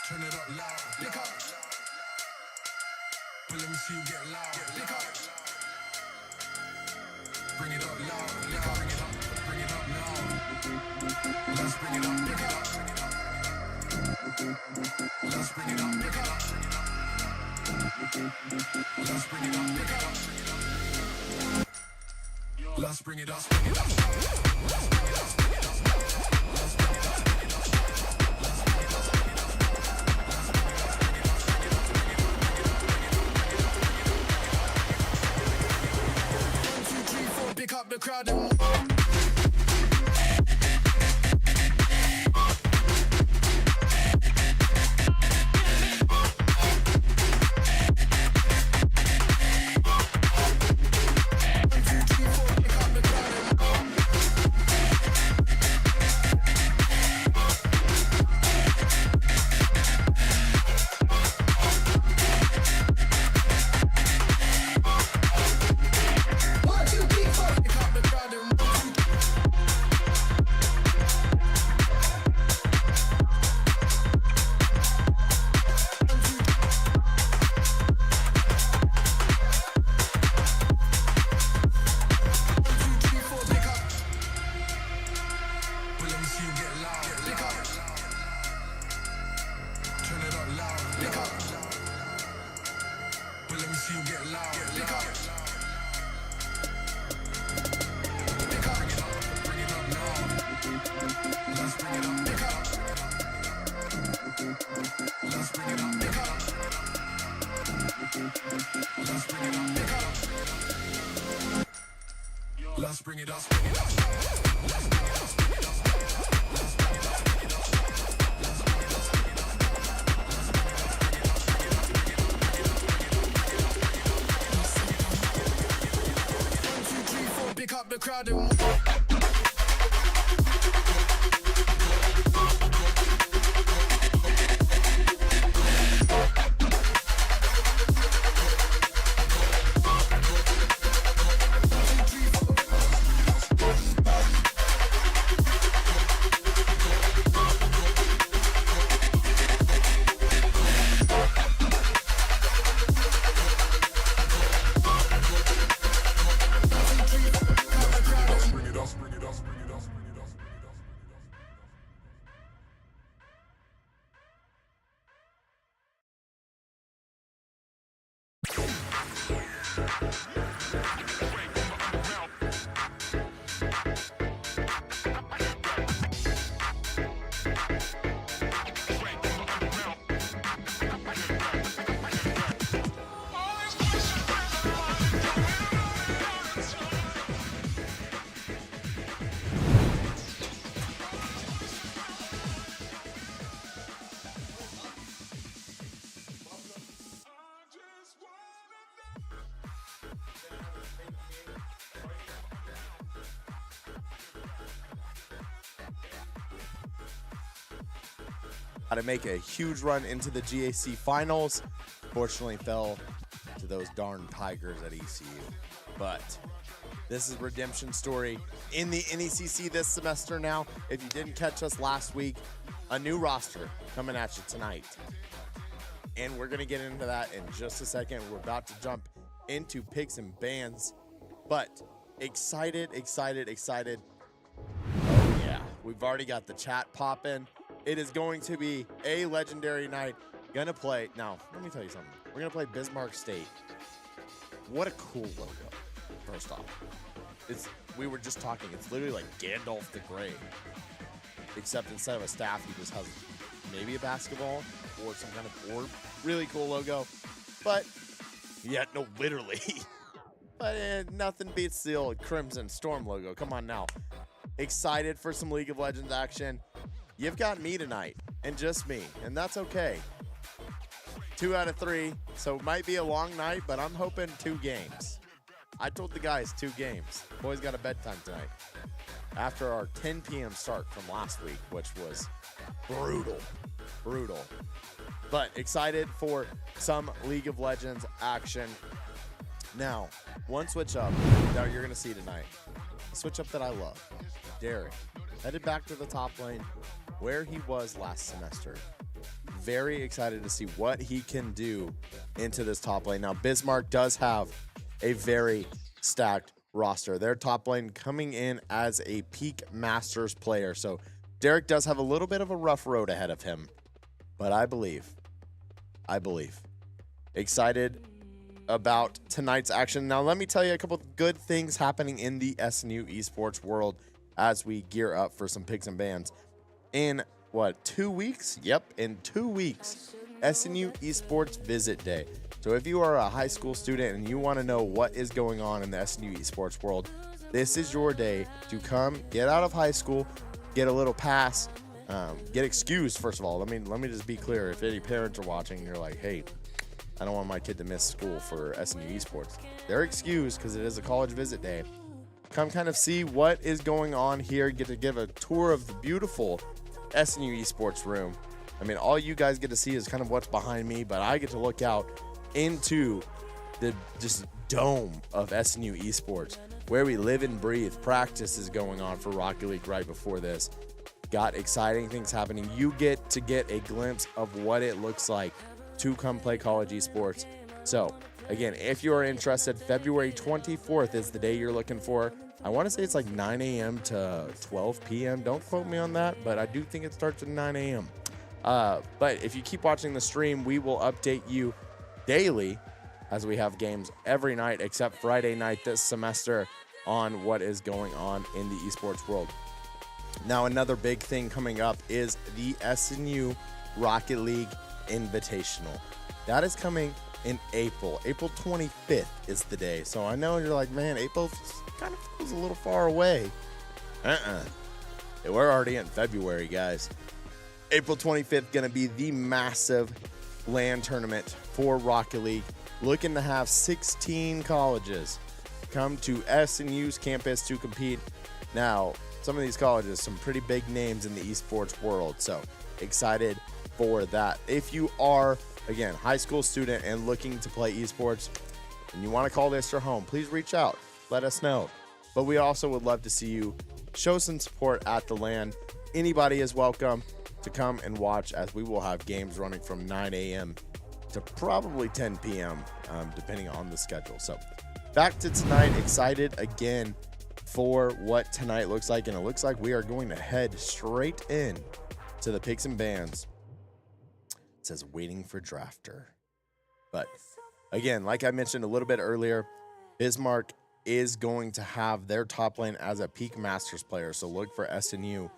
Turn it up loud, lick up. But let me see you get loud, lick up. Bring it up loud, lick up. Bring it up loud. Let's bring it up, lick up. Let's bring it up, lick up. Let's bring it up, lick up. Let's bring it up, bring it up. Let's bring it up, bring it up. Let's bring it up, bring it up. Pick up the crowd and let's bring it up, bring it up. Let's bring it up, bring it up. Let's bring it up, bring it up. Let's bring it up, bring it up. One, two, three, four, pick up the crowd and to make a huge run into the GAC finals. Fortunately fell to those darn Tigers at ECU. But this is redemption story in the NECC this semester now. If you didn't catch us last week, a new roster coming at you tonight. And we're going to get into that in just a second. We're about to jump into picks and bans. But excited. Oh yeah, we've already got the chat popping. It is going to be a legendary night. Gonna play, now, let me tell you something. We're gonna play Bismarck State. What a cool logo, first off. We were just talking, it's literally like Gandalf the Grey. Except instead of a staff, he just has maybe a basketball or some kind of orb. Really cool logo. But, yeah, no, literally. But nothing beats the old Crimson Storm logo. Come on now. Excited for some League of Legends action. You've got me tonight, and just me, and that's okay. 2 out of 3, so it might be a long night, but I'm hoping 2 games. I told the guys 2 games. Boys got a bedtime tonight. After our 10 p.m. start from last week, which was brutal. But excited for some League of Legends action. Now, one switch up that you're going to see tonight. A switch up that I love. Derek headed back to the top lane where he was last semester. Very excited to see what he can do into this top lane. Now, Bismarck does have a very stacked roster. Their top lane coming in as a peak Masters player. So Derek does have a little bit of a rough road ahead of him. But I believe. Excited about tonight's action. Now, let me tell you a couple of good things happening in the SNU esports world as we gear up for some picks and bans. In, 2 weeks? Yep, in 2 weeks, SNU Esports Visit Day. So if you are a high school student and you want to know what is going on in the SNU esports world, this is your day to come, get out of high school, get a little pass, get excused, first of all. Let me just be clear. If any parents are watching and you're like, hey, I don't want my kid to miss school for SNU esports, they're excused because it is a college visit day. Come kind of see what is going on here, get to give a tour of the beautiful SNU esports room. I mean, all you guys get to see is kind of what's behind me, but I get to look out into the just dome of SNU esports where we live and breathe. Practice is going on for Rocket League right before this. Got exciting things happening. You get to get a glimpse of what it looks like to come play college esports. So again, if you are interested, February 24th is the day you're looking for. I want to say it's like 9 a.m. to 12 p.m. Don't quote me on that, but I do think it starts at 9 a.m. But if you keep watching the stream, we will update you daily as we have games every night except Friday night this semester on what is going on in the esports world. Now, another big thing coming up is the SNU Rocket League Invitational. That is coming in April. April 25th is the day. So I know you're like, man, April kind of feels a little far away. We're already in February, guys. April 25th going to be the massive LAN tournament for Rocket League. Looking to have 16 colleges come to SNU's campus to compete. Now, some of these colleges, some pretty big names in the esports world. So excited for that. If you are, again, high school student and looking to play esports and you want to call this your home, please reach out. Let us know. But we also would love to see you show some support at the LAN. Anybody is welcome to come and watch as we will have games running from 9 a.m. to probably 10 p.m. Depending on the schedule. So back to tonight. Excited again for what tonight looks like. And it looks like we are going to head straight in to the picks and bans. It says waiting for drafter. But again, like I mentioned a little bit earlier, Bismarck is going to have their top lane as a peak Masters player. So look for SNU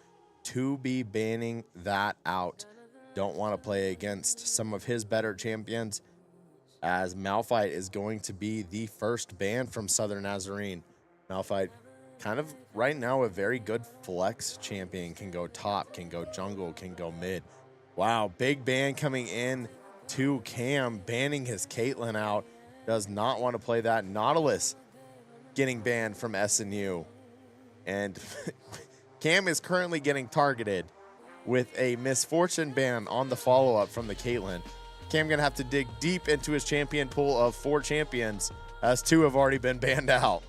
to be banning that out. Don't want to play against some of his better champions, as Malphite is going to be the first ban from Southern Nazarene. Malphite kind of right now a very good flex champion. Can go top, can go jungle, can go mid. Wow, big ban coming in to Cam, banning his Caitlyn out. Does not want to play that. Nautilus getting banned from SNU. And Cam is currently getting targeted with a misfortune ban on the follow-up from the Caitlyn. Cam gonna have to dig deep into his champion pool of 4 champions, as 2 have already been banned out.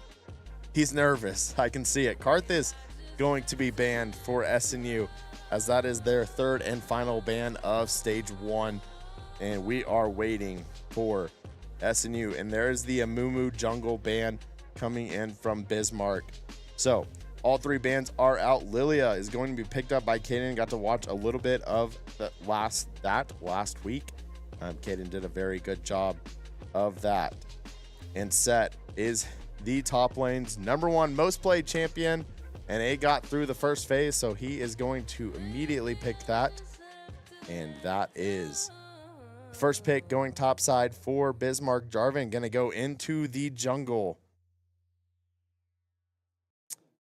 He's nervous. I can see it. Karth is going to be banned for SNU, as that is their 3rd and final ban of stage 1. And we are waiting for SNU. And there's the Amumu jungle ban coming in from Bismarck. So all 3 bans are out. Lilia is going to be picked up by Kaden. Got to watch a little bit of last week. Kaden did a very good job of that. And Set is the top lane's #1 most played champion, and it got through the first phase, so he is going to immediately pick that. And that is the first pick going topside for Bismarck. Jarvan going to go into the jungle.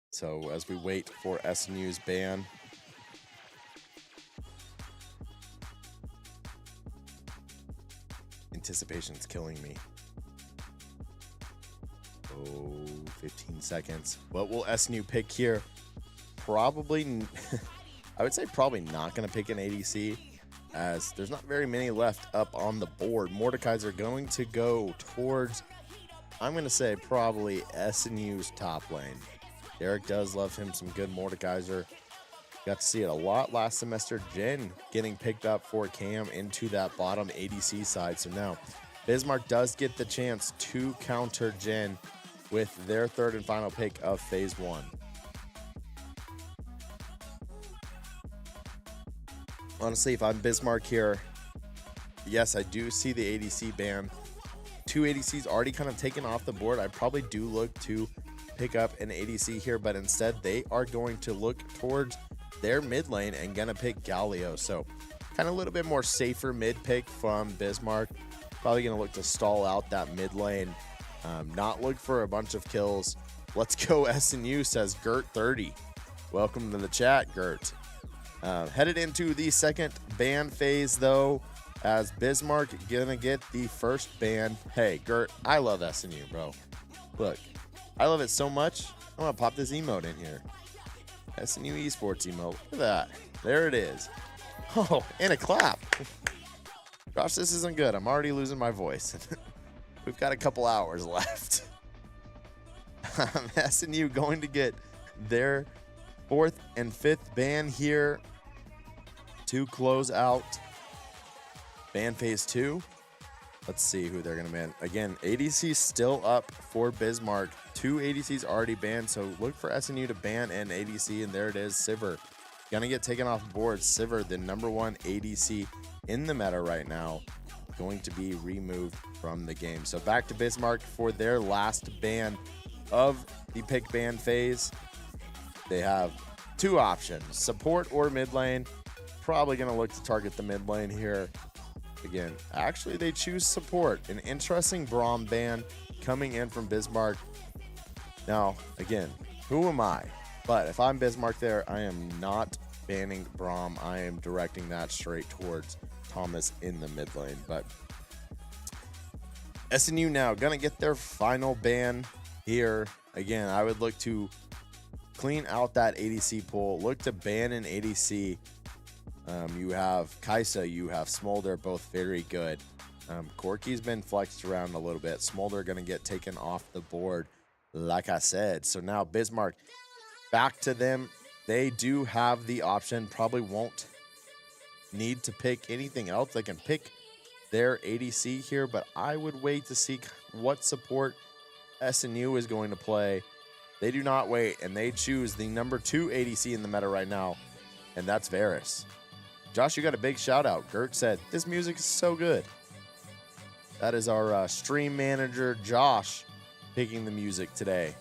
So as we wait for SNU's ban, anticipation's killing me. Oh, 15 seconds. What will SNU pick here? Probably, I would say probably not going to pick an ADC, as there's not very many left up on the board. Mordekaiser are going to go towards, I'm going to say probably SNU's top lane. Derek does love him some good Mordekaiser. Got to see it a lot last semester. Jhin getting picked up for Cam into that bottom ADC side. So now Bismarck does get the chance to counter Jhin with their third and final pick of phase 1. Honestly, if I'm Bismarck here, yes, I do see the ADC ban. 2 ADCs already kind of taken off the board. I probably do look to pick up an ADC here, but instead they are going to look towards their mid lane and gonna pick Galio. So kind of a little bit more safer mid pick from Bismarck. Probably gonna look to stall out that mid lane, not look for a bunch of kills. Let's go SNU, says Gert30. Welcome to the chat, Gert. Headed into the second ban phase though, as Bismarck gonna get the first ban. Hey, Gert, I love SNU, bro. Look, I love it so much, I'm gonna pop this emote in here. SNU esports emote. Look at that. There it is. Oh, and a clap. Gosh, this isn't good. I'm already losing my voice. We've got a couple hours left. SNU going to get their 4th and 5th ban here to close out ban phase 2. Let's see who they're going to ban. Again, ADC still up for Bismarck. 2 ADCs already banned, so look for SNU to ban an ADC, and there it is, Sivir. Gonna get taken off board. Sivir, the #1 ADC in the meta right now, going to be removed from the game. So back to Bismarck for their last ban of the pick ban phase. They have 2 options, support or mid lane. Probably gonna look to target the mid lane here. Again, actually they choose support. An interesting Braum ban coming in from Bismarck. Now, again, who am I? But if I'm Bismarck there, I am not banning Braum. I am directing that straight towards Thomas in the mid lane. But SNU now gonna get their final ban here. Again, I would look to clean out that ADC pool. Look to ban an ADC. You have Kaisa, you have Smolder, both very good. Corky's been flexed around a little bit. Smolder going to get taken off the board, like I said. So now Bismarck, back to them. They do have the option. Probably won't need to pick anything else. They can pick their ADC here, but I would wait to see what support SNU is going to play. They do not wait, and they choose the #2 ADC in the meta right now, and that's Varus. Josh, you got a big shout out. Gert said, this music is so good. That is our stream manager, Josh, picking the music today.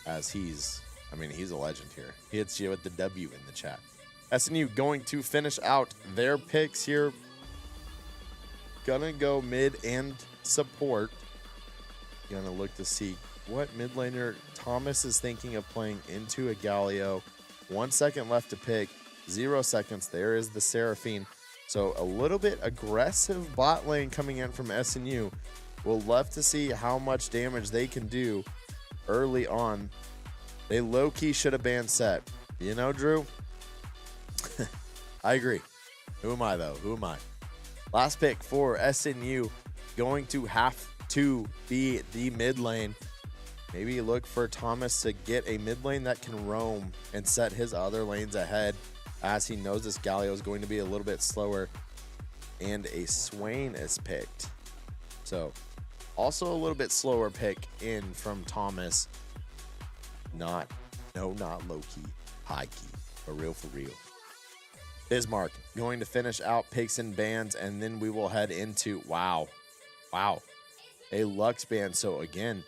As he's a legend here. He hits you with the W in the chat. SNU going to finish out their picks here. Gonna go mid and support. Gonna look to see what mid laner Thomas is thinking of playing into a Galio. 1 second left to pick. 0 seconds. There is the Seraphine. So a little bit aggressive bot lane coming in from SNU. We'll love to see how much damage they can do early on. They low-key should have banned Set. You know, Drew? I agree. Who am I, though? Who am I? Last pick for SNU going to have to be the mid lane. Maybe look for Thomas to get a mid lane that can roam and set his other lanes ahead, as he knows this Galio is going to be a little bit slower, and a Swain is picked. So also a little bit slower pick in from Thomas. Not low-key, high-key, for real. Bismarck going to finish out picks and bans, and then we will head into, wow, a Lux ban. So again,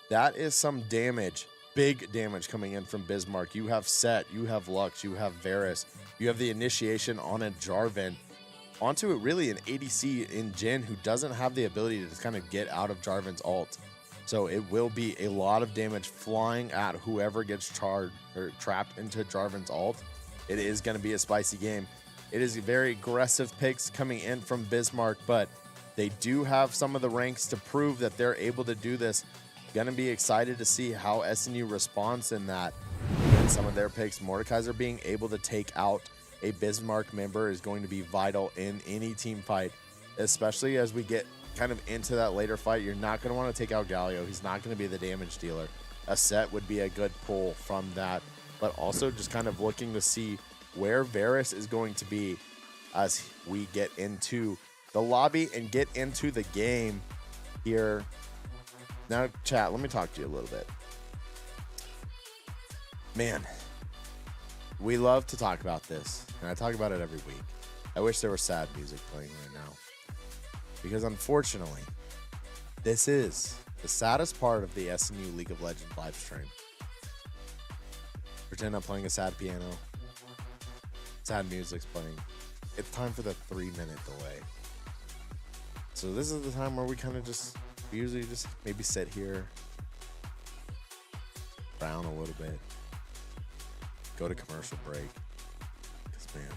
that is some damage. Big damage coming in from Bismarck. You have Set, you have Lux, you have Varus, you have the initiation on a Jarvan. Onto it, really an ADC in Jhin who doesn't have the ability to just kind of get out of Jarvan's ult. So it will be a lot of damage flying at whoever gets charged or trapped into Jarvan's ult. It is going to be a spicy game. It is very aggressive picks coming in from Bismarck, but they do have some of the ranks to prove that they're able to do this. Gonna be excited to see how SNU responds in that. And some of their picks, Mordekaiser being able to take out a Bismarck member is going to be vital in any team fight, especially as we get kind of into that later fight. You're not going to want to take out Galio. He's not going to be the damage dealer. A set would be a good pull from that, but also just kind of looking to see where Varus is going to be as we get into the lobby and get into the game here. Now, chat, let me talk to you a little bit. Man, we love to talk about this, and I talk about it every week. I wish there was sad music playing right now, because unfortunately, this is the saddest part of the SNU League of Legends live stream. Pretend I'm playing a sad piano. Sad music's playing. It's time for the 3-minute delay. So this is the time where we kind of we usually just maybe sit here, frown a little bit, go to commercial break. Because, man,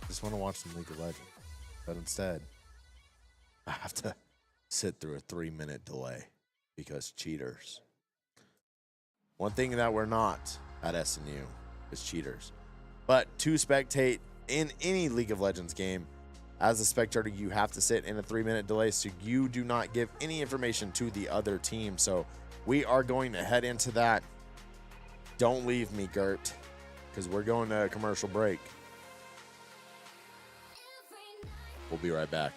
I just want to watch some League of Legends. But instead, I have to sit through a 3-minute delay because cheaters. One thing that we're not at SNU is cheaters. But to spectate in any League of Legends game, as a spectator, you have to sit in a 3-minute delay so you do not give any information to the other team. So we are going to head into that. Don't leave me, Gert, because we're going to a commercial break. We'll be right back.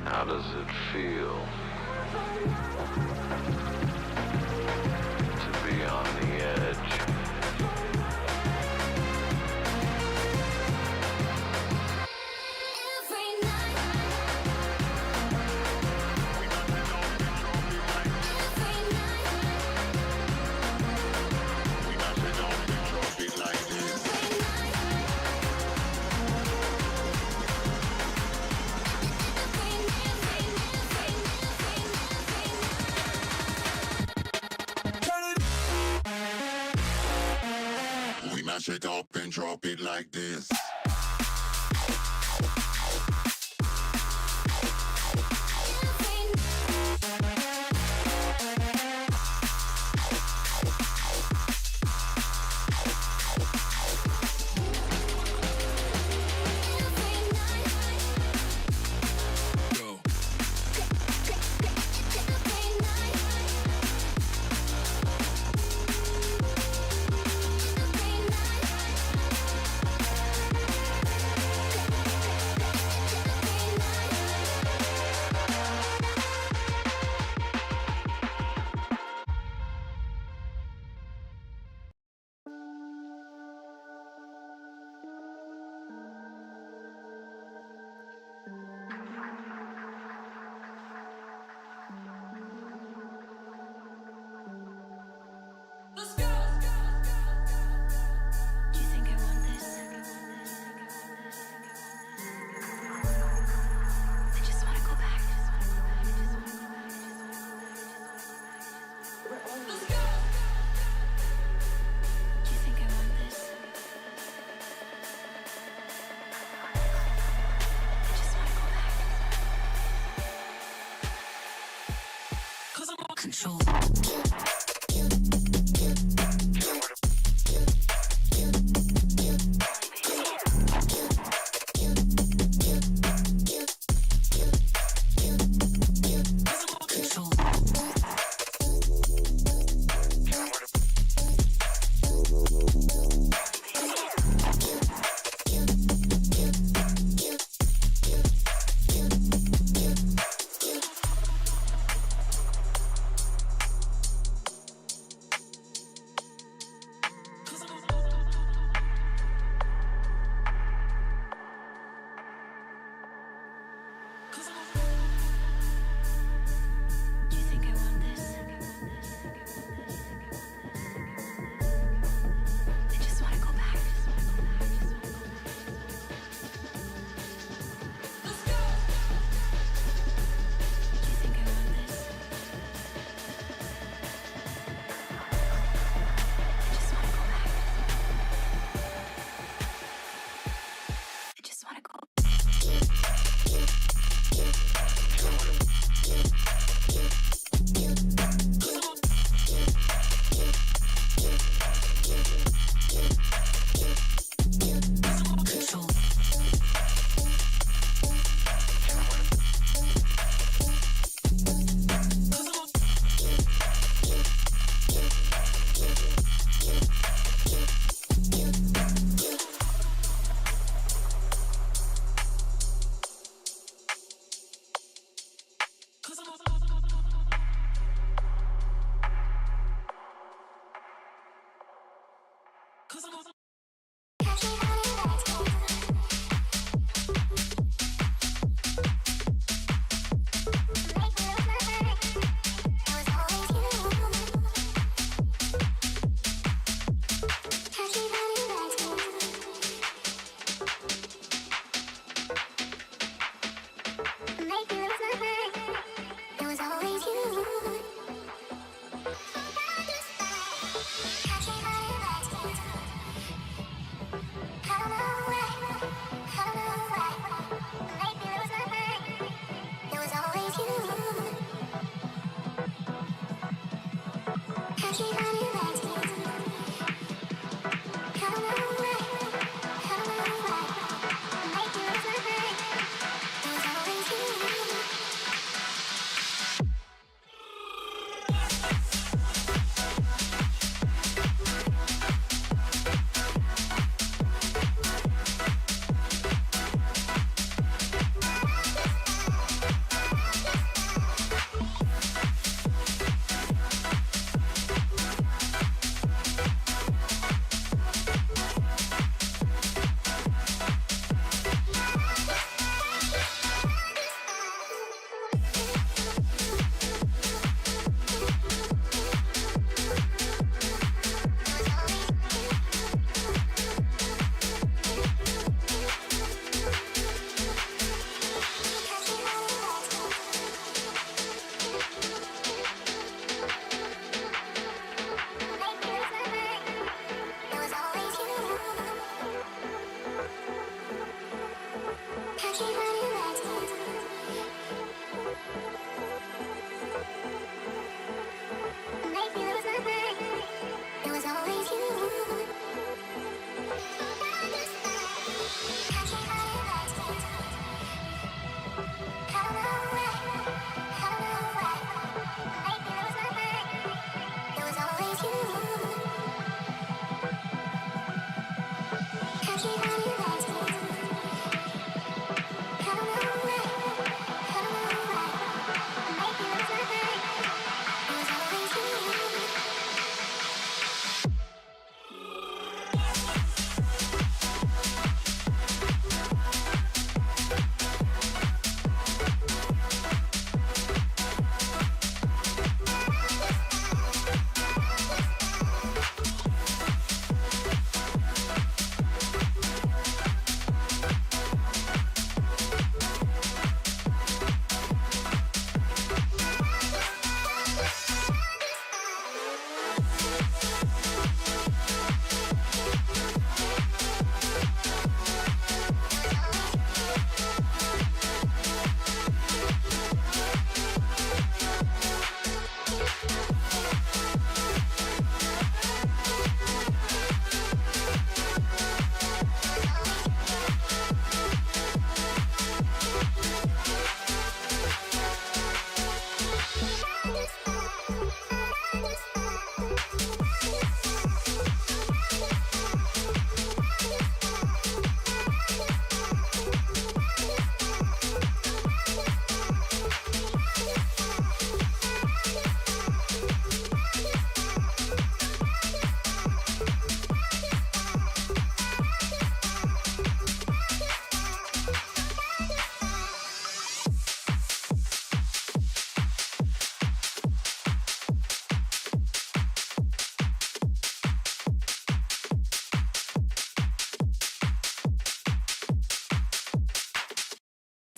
How does it feel to be on the edge? Mash it up and drop it like this. Control.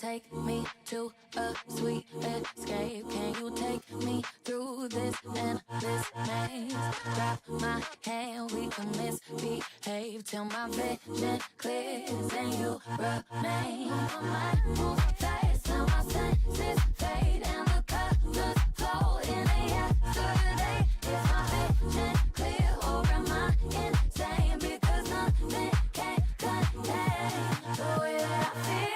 Take me to a sweet escape. Can you take me through this endless maze? Grab my hand, we can misbehave till my vision clears and you remain. My mind moves fast, now my senses fade and the colors flow in the yesterday. Is my vision clear or am I insane? Because nothing can contain the way that I feel.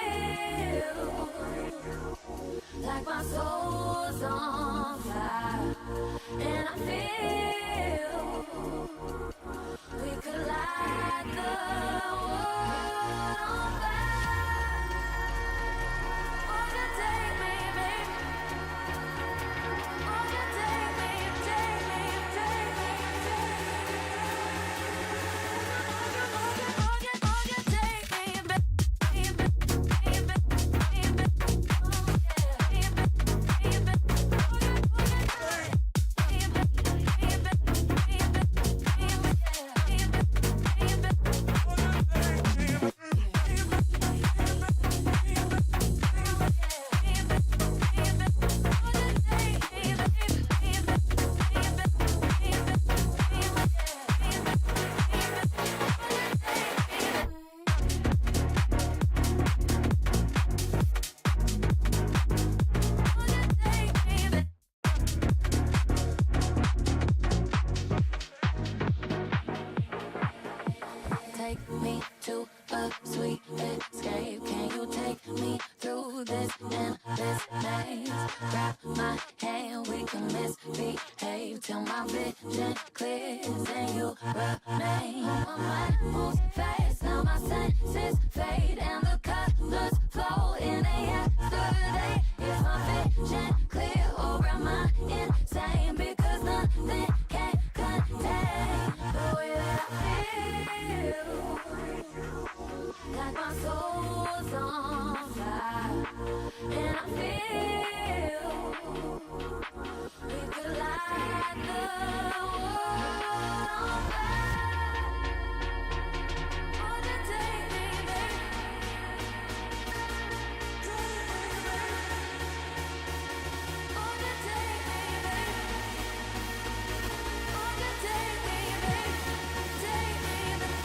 Like my soul's on fire, and I feel we could light the world on fire. Won't you take me, baby? Won't you take me, take me, take me, take me? Won't you take me, baby? Take me to a sweet escape. Can you take me through this endless maze? Grab my hand, we can misbehave till my vision clears and you remain. My mind moves fast, now my senses fade and the colors flow in the yesterday. Is my vision clear or am I insane? Because nothing can contain the way that I feel. Like my soul's on fire, and I feel we could light the world on fire. Won't you take me, baby? Won't you take me, baby? Won't you take me, baby? Take me, baby.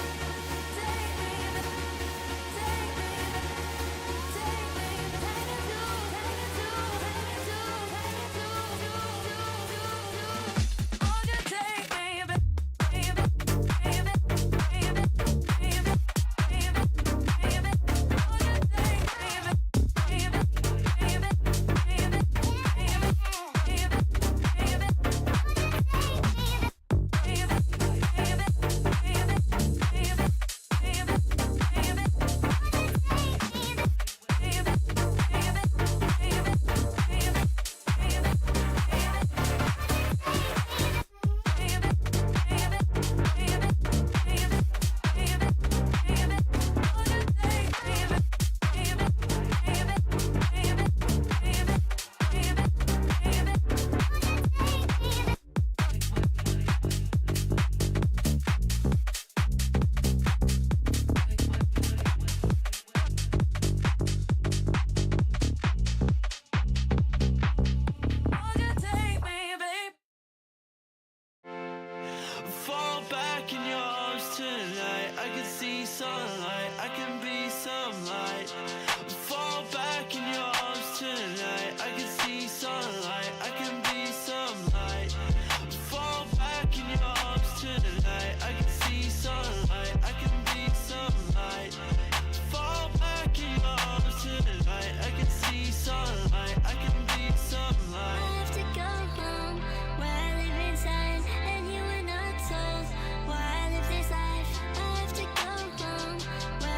Take me, baby. Take me, baby. Take me, baby. Take it to, take it to, take it to, take it to. Won't you take me, baby? Baby, baby, baby, baby, baby, baby. Won't you take me, baby? Baby, baby, baby, Fall back in your arms tonight. I can see sunlight, I can be some light. Fall back in your arms tonight. I can see sunlight, I can be some light. Fall back in your arms tonight. I can see sunlight, I can be some light. Fall back in your arms tonight. I can see sunlight, I can be some light. I have to go home where I live inside, and you were not told why I live this life. I have to go home where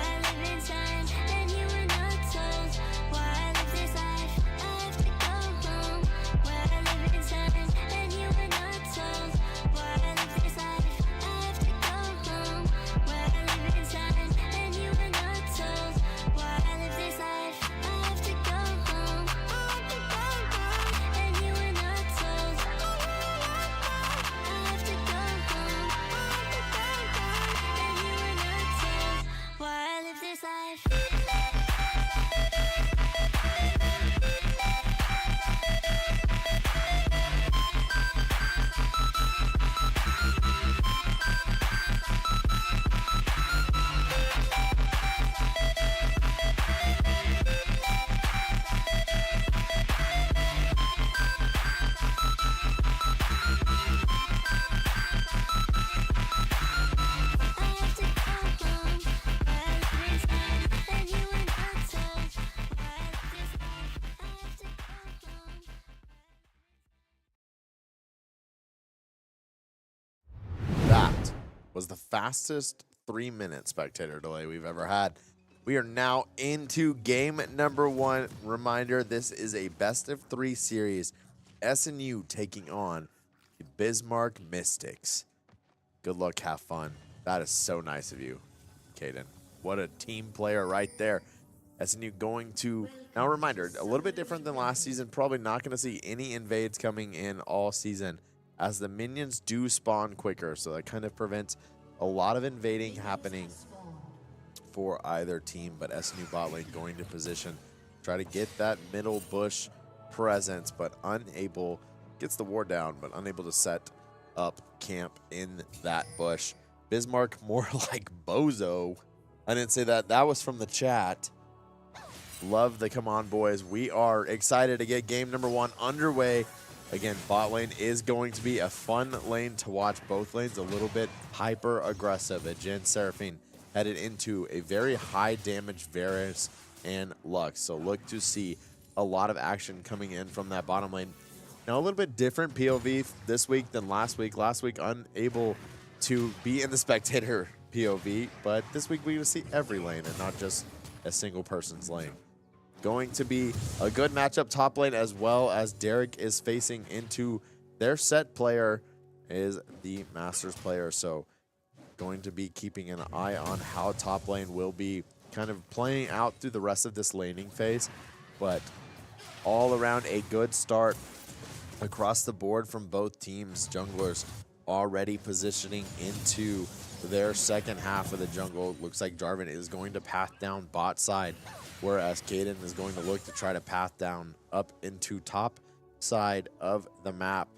was the fastest 3-minute spectator delay we've ever had. We are now into game number 1. Reminder, this is a best of 3 series. SNU taking on the Bismarck Mystics. Good luck, have fun. That is so nice of you, Caden. What a team player right there. SNU going to, now reminder, a little bit different than last season. Probably not going to see any invades coming in all season, as the minions do spawn quicker. So that kind of prevents a lot of invading happening for either team. But SNU bot lane going to position, try to get that middle bush presence, but unable, gets the ward down, but unable to set up camp in that bush. Bismarck more like Bozo. I didn't say that. That was from the chat. Love the come on, boys. We are excited to get game number 1 underway. Again, bot lane is going to be a fun lane to watch. Both lanes a little bit hyper aggressive. Jhin Seraphine headed into a very high damage Varus and Lux. So look to see a lot of action coming in from that bottom lane. Now a little bit different POV this week than last week. Last week unable to be in the spectator POV, but this week we will see every lane and not just a single person's lane. Going to be a good matchup top lane, as well as Derek is facing into their set player is the Masters player. So going to be keeping an eye on how top lane will be kind of playing out through the rest of this laning phase. But all around a good start across the board from both teams. Junglers already positioning into their second half of the jungle. Looks like Jarvan is going to path down bot side, whereas Caden is going to look to try to path down up into top side of the map.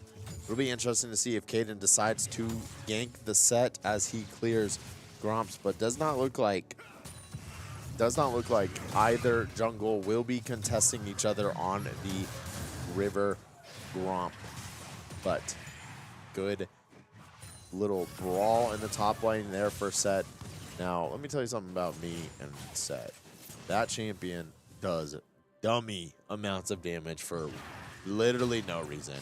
It'll be interesting to see if Caden decides to gank the set as he clears Gromps, but does not look like either jungle will be contesting each other on the river Gromp. But good little brawl in the top lane there for Set. Now, let me tell you something about me and Set. That champion does dummy amounts of damage for literally no reason.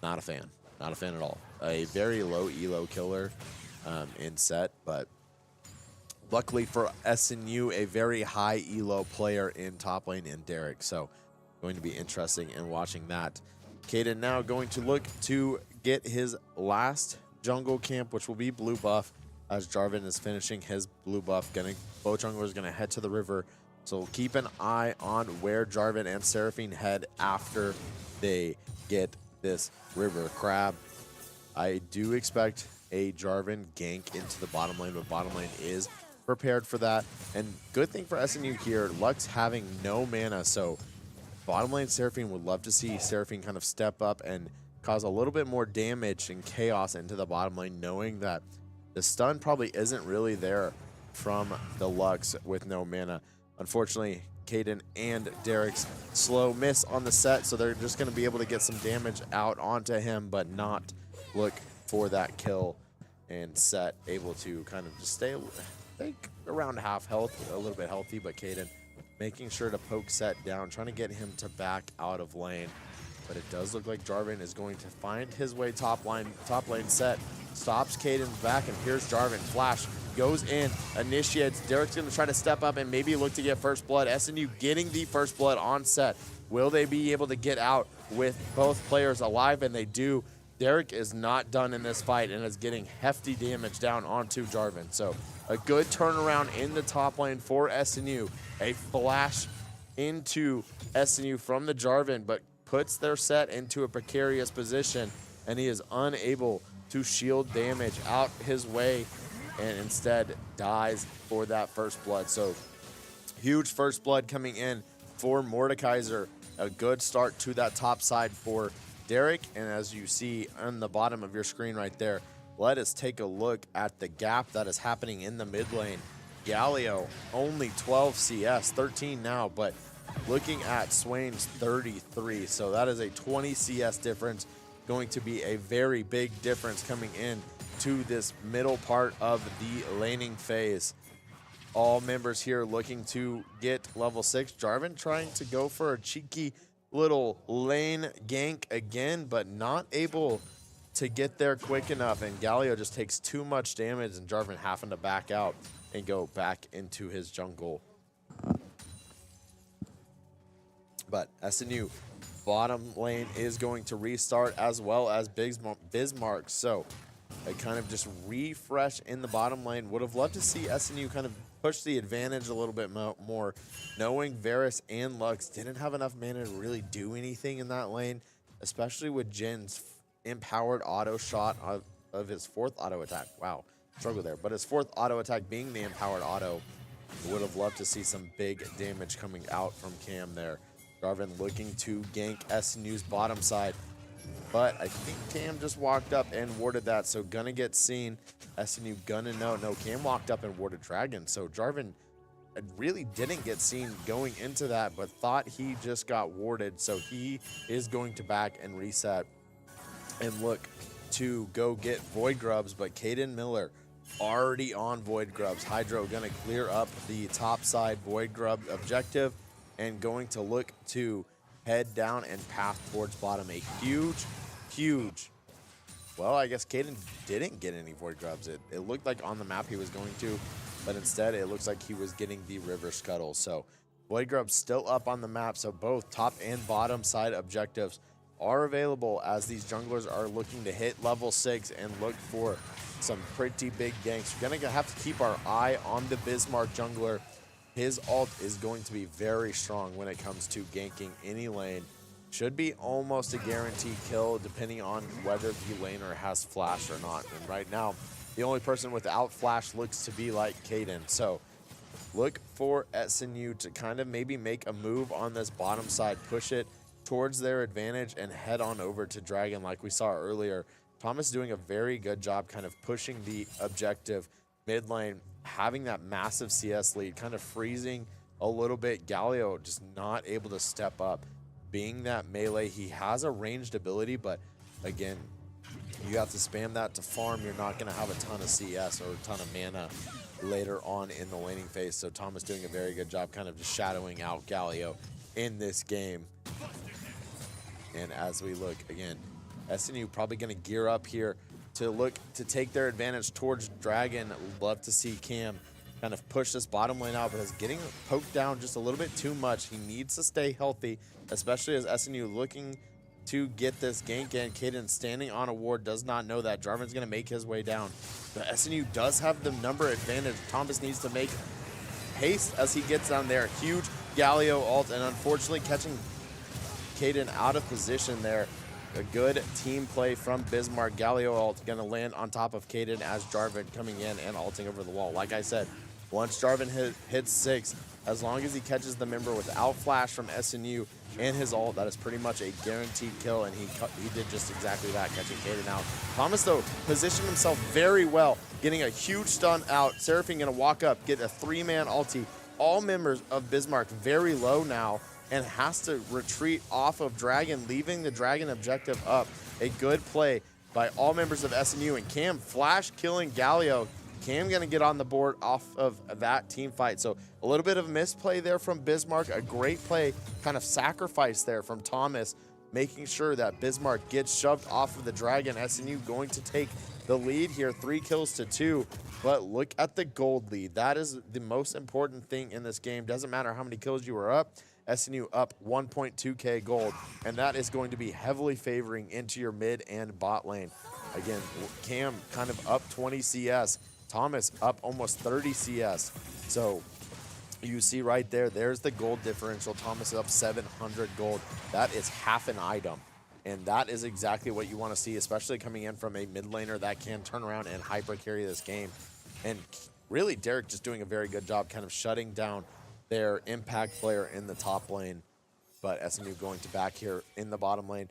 Not a fan. Not a fan at all. A very low elo killer in Set, but luckily for SNU, a very high elo player in top lane in Derek. So going to be interesting in watching that. Caden now going to look to get his last jungle camp, which will be blue buff, as Jarvan is finishing his blue buff. Both junglers going to head to the river. So keep an eye on where Jarvan and Seraphine head after they get this river crab. I do expect a Jarvan gank into the bottom lane, but bottom lane is prepared for that. And good thing for SNU here, Lux having no mana, so bottom lane Seraphine would love to see Seraphine kind of step up and cause a little bit more damage and chaos into the bottom lane, knowing that the stun probably isn't really there from the Lux with no mana. Unfortunately, Caden and Derek's slow miss on the set, so they're just going to be able to get some damage out onto him, but not look for that kill. And Set able to kind of just stay, I think, around half health, a little bit healthy, but Caden making sure to poke Set down, trying to get him to back out of lane. But it does look like Jarvan is going to find his way top lane. Set stops Caden back, and here's Jarvan. Flash goes in, initiates. Derek's going to try to step up and maybe look to get first blood. SNU getting the first blood on Set. Will they be able to get out with both players alive? And they do. Derek is not done in this fight and is getting hefty damage down onto Jarvan. So a good turnaround in the top lane for SNU. A flash into SNU from the Jarvan, but puts their Set into a precarious position, and he is unable to shield damage out his way and instead dies for that first blood. So huge first blood coming in for Mordekaiser. A good start to that top side for Derek, and as you see on the bottom of your screen right there, let us take a look at the gap that is happening in the mid lane. Galio only 12 CS, 13 now, but looking at Swain's 33, so that is a 20 CS difference. Going to be a very big difference coming in to this middle part of the laning phase. All members here looking to get level 6. Jarvan trying to go for a cheeky little lane gank again, but not able to get there quick enough, and Galio just takes too much damage, and Jarvan having to back out and go back into his jungle. But SNU bottom lane is going to restart, as well as Bismarck. So a kind of just refresh in the bottom lane. Would have loved to see SNU kind of push the advantage a little bit more, knowing Varus and Lux didn't have enough mana to really do anything in that lane, especially with Jin's empowered auto shot of his 4th auto attack. Wow, struggle there. But his 4th auto attack being the empowered auto, would have loved to see some big damage coming out from Cam there. Jarvan looking to gank SNU's bottom side, but I think Cam just walked up and warded that, so gonna get seen. SNU gonna know. No, Cam walked up and warded Dragon, so Jarvan really didn't get seen going into that, but thought he just got warded, so he is going to back and reset and look to go get Void Grubs, but Caden Miller already on Void Grubs. Hydro gonna clear up the top side Void Grub objective and going to look to head down and path towards bottom. A huge, well, I guess Caden didn't get any Void Grubs. It looked like on the map he was going to, but instead it looks like he was getting the River Scuttle. So Void Grubs still up on the map, so both top and bottom side objectives are available as these junglers are looking to hit level 6 and look for some pretty big ganks. We're gonna have to keep our eye on the Bismarck jungler. His ult is going to be very strong when it comes to ganking any lane. Should be almost a guaranteed kill depending on whether the laner has flash or not. And right now, the only person without flash looks to be like Caden. So look for SNU to kind of maybe make a move on this bottom side, push it towards their advantage and head on over to Dragon like we saw earlier. Thomas doing a very good job kind of pushing the objective mid lane, having that massive CS lead, kind of freezing a little bit. Galio just not able to step up. Being that melee, he has a ranged ability, but again, you have to spam that to farm. You're not going to have a ton of CS or a ton of mana later on in the laning phase. So Thomas doing a very good job kind of just shadowing out Galio in this game. And as we look, again, SNU probably going to gear up here to look to take their advantage towards Dragon. Love to see Cam kind of push this bottom lane out, but is getting poked down just a little bit too much. He needs to stay healthy, especially as SNU looking to get this gank in. Caden standing on a ward, does not know that. Jarvan's going to make his way down. The SNU does have the number advantage. Thomas needs to make haste as he gets down there. Huge Galio ult, and unfortunately catching Caden out of position there. A good team play from Bismarck. Galio ult going to land on top of Caden as Jarvan coming in and ulting over the wall. Like I said, once Jarvan hits 6, as long as he catches the member without flash from SNU and his ult, that is pretty much a guaranteed kill, and he did just exactly that, catching Caden out. Thomas, though, positioned himself very well, getting a huge stun out. Seraphine going to walk up, get a 3-man ulti. All members of Bismarck very low now, and has to retreat off of Dragon, leaving the Dragon objective up. A good play by all members of SNU, and Cam flash killing Galio. Cam gonna get on the board off of that team fight. So a little bit of misplay there from Bismarck, a great play, kind of sacrifice there from Thomas, making sure that Bismarck gets shoved off of the Dragon. SNU going to take the lead here, 3 kills to 2. But look at the gold lead. That is the most important thing in this game. Doesn't matter how many kills you are up. SNU up 1.2k gold, and that is going to be heavily favoring into your mid and bot lane. Again, Cam kind of up 20 CS, Thomas up almost 30 CS. So you see right there, there's the gold differential. Thomas is up 700 gold. That is half an item, and that is exactly what you want to see, especially coming in from a mid laner that can turn around and hyper carry this game. And really, Derek just doing a very good job kind of shutting down their impact player in the top lane. But SNU going to back here in the bottom lane.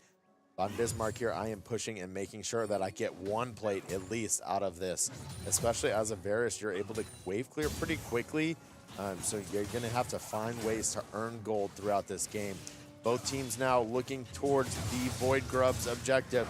On Bismarck here, I am pushing and making sure that I get 1 plate at least out of this. Especially as a Varus, you're able to wave clear pretty quickly. So you're going to have to find ways to earn gold throughout this game. Both teams now looking towards the Void Grubs objective.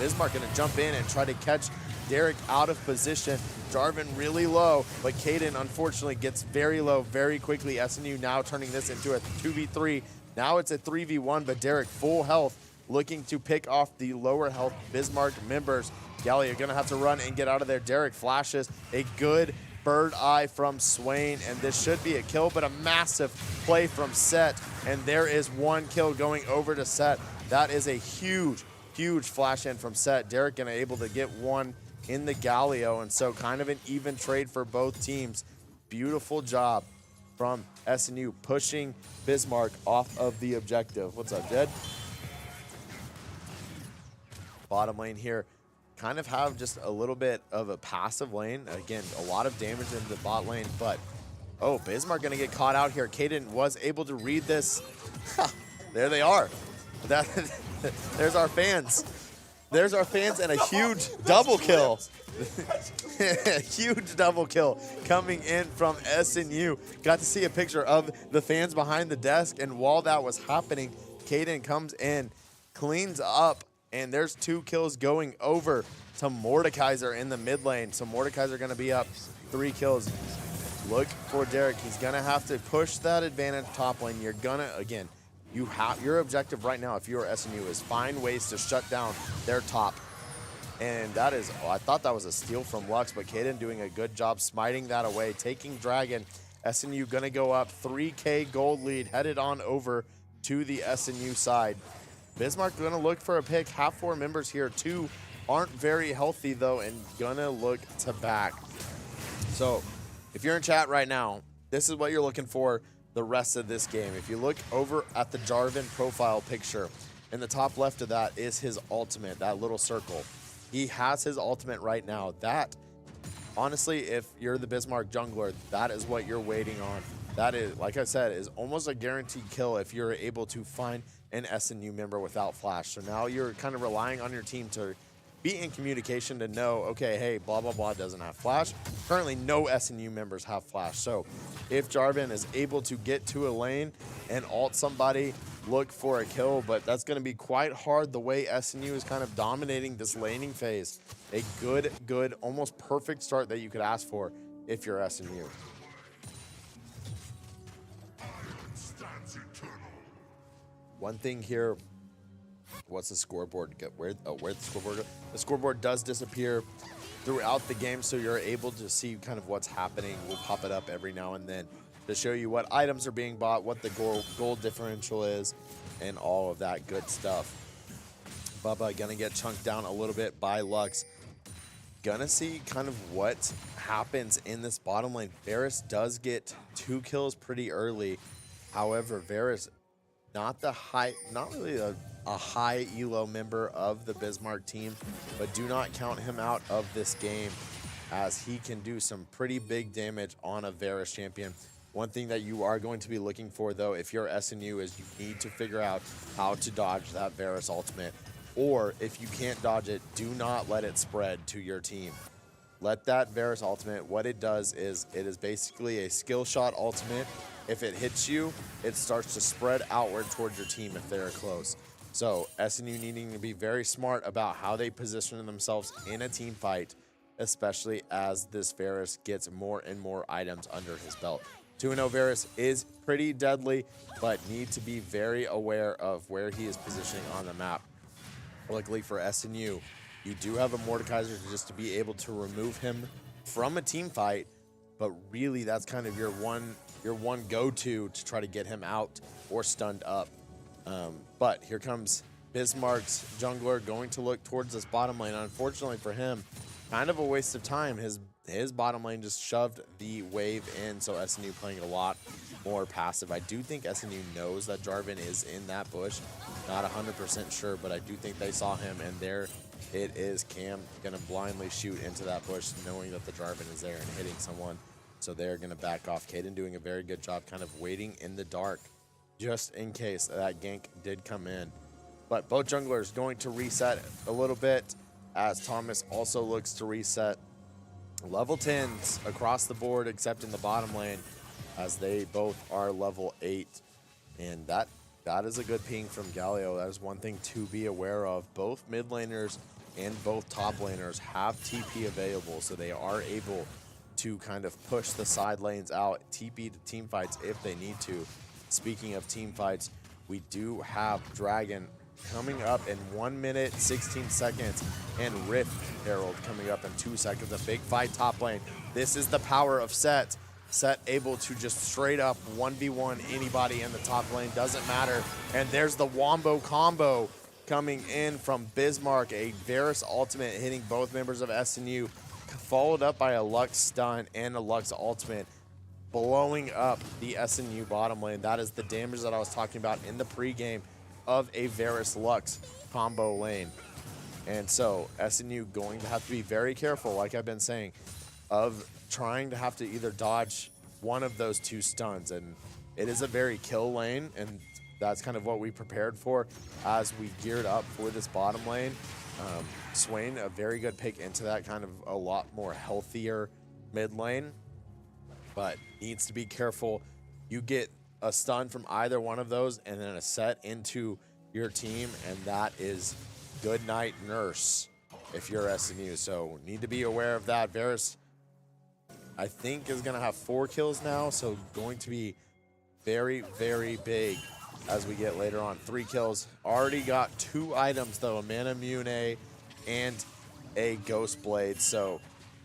Bismarck going to jump in and try to catch Derek out of position. Jarvan really low, but Caden unfortunately gets very low very quickly. SNU now turning this into a 2v3. Now it's a 3v1, but Derek full health, looking to pick off the lower health Bismarck members. Gallia going to have to run and get out of there. Derek flashes a good bird eye from Swain, and this should be a kill, but a massive play from Set, and there is one kill going over to Set. That is a huge flash in from Set. Derek going to able to get one in the Gallio, and so kind of an even trade for both teams. Beautiful job from SNU pushing Bismarck off of the objective. What's up, Jed? Bottom lane here kind of have just a little bit of a passive lane. Again, a lot of damage in the bot lane, but oh, Bismarck gonna get caught out here. Caden was able to read this. There they are. There's our fans. There's our fans and a huge double kill. Huge double kill coming in from SNU. Got to see a picture of the fans behind the desk, and while that was happening, Caden comes in, cleans up, and there's 2 kills going over to Mordekaiser in the mid lane. So Mordekaiser going to be up 3 kills. Look for Derek. He's going to have to push that advantage top lane. You're going to, again, your objective right now, if you're SNU, is find ways to shut down their top. And that is, oh, I thought that was a steal from Lux, but Caden doing a good job smiting that away, taking Dragon. SNU going to go up 3K gold lead, headed on over to the SNU side. Bismarck going to look for a pick. Half 4 members here. 2 aren't very healthy, though, and going to look to back. So if you're in chat right now, this is what you're looking for the rest of this game. If you look over at the Jarvan profile picture, in the top left of that is his ultimate, that little circle. He has his ultimate right now. That, honestly, if you're the Bismarck jungler, that is what you're waiting on. That is, like I said, is almost a guaranteed kill if you're able to find an SNU member without flash. So now you're kind of relying on your team to be in communication to know, okay, hey, blah, blah, blah doesn't have flash. Currently, no SNU members have flash. So if Jarvan is able to get to a lane and ult somebody, look for a kill, but that's going to be quite hard the way SNU is kind of dominating this laning phase. A good, almost perfect start that you could ask for if you're SNU. One thing here, what's the scoreboard? Where'd the scoreboard go? The scoreboard does disappear throughout the game, so you're able to see kind of what's happening. We'll pop it up every now and then to show you what items are being bought, what the gold differential is, and all of that good stuff. Bubba gonna get chunked down a little bit by Lux. Gonna see kind of what happens in this bottom lane. Varus does get 2 kills pretty early. However, Varus, not really a high elo member of the Bismarck team, but do not count him out of this game, as he can do some pretty big damage on a Varus champion. One thing that you are going to be looking for, though, if you're SNU, is you need to figure out how to dodge that Varus ultimate. Or if you can't dodge it, do not let it spread to your team. Let that Varus ultimate, what it does is it is basically a skill shot ultimate. If it hits you, it starts to spread outward towards your team if they're close. So SNU needing to be very smart about how they position themselves in a team fight, especially as this Varus gets more and more items under his belt. 2-0 Varus is pretty deadly, but need to be very aware of where he is positioning on the map. Luckily for SNU, you do have a Mordekaiser just to be able to remove him from a team fight, but really that's kind of your one go-to to try to get him out or stunned up. But here comes Bismarck's jungler going to look towards this bottom lane. Unfortunately for him, kind of a waste of time. His bottom lane just shoved the wave in, so SNU playing a lot more passive. I do think SNU knows that Jarvan is in that bush. Not 100% sure, but I do think they saw him, and there it is. Cam going to blindly shoot into that bush, knowing that the Jarvan is there and hitting someone. So they're going to back off. Caden doing a very good job kind of waiting in the dark just in case that gank did come in. But both junglers going to reset a little bit as Thomas also looks to reset. Level 10s across the board except in the bottom lane as they both are level 8. And that is a good ping from Galio. That is one thing to be aware of. Both mid laners and both top laners have TP available, so they are able to kind of push the side lanes out, TP to team fights if they need to. Speaking of team fights, we do have Dragon coming up in 1 minute, 16 seconds, and Rift Herald coming up in 2 seconds. A big fight top lane. This is the power of Set. Set able to just straight up 1v1 anybody in the top lane, doesn't matter. And there's the Wombo combo coming in from Bismarck, a Varus ultimate hitting both members of SNU, followed up by a Lux stun and a Lux ultimate, blowing up the SNU bottom lane. That is the damage that I was talking about in the pregame of a Varus Lux combo lane. And so SNU going to have to be very careful, like I've been saying, of trying to have to either dodge one of those two stuns. And it is a very kill lane, and that's kind of what we prepared for as we geared up for this bottom lane. Swain, a very good pick into that kind of a lot more healthier mid lane, but needs to be careful. You get a stun from either one of those and then a set into your team, and that is good night nurse if you're SNU. So need to be aware of that. Varus, I think, is going to have 4 kills now, so going to be very, very big as we get later on. 3 kills. Already got 2 items, though, a Mana Mune and a Ghost Blade. So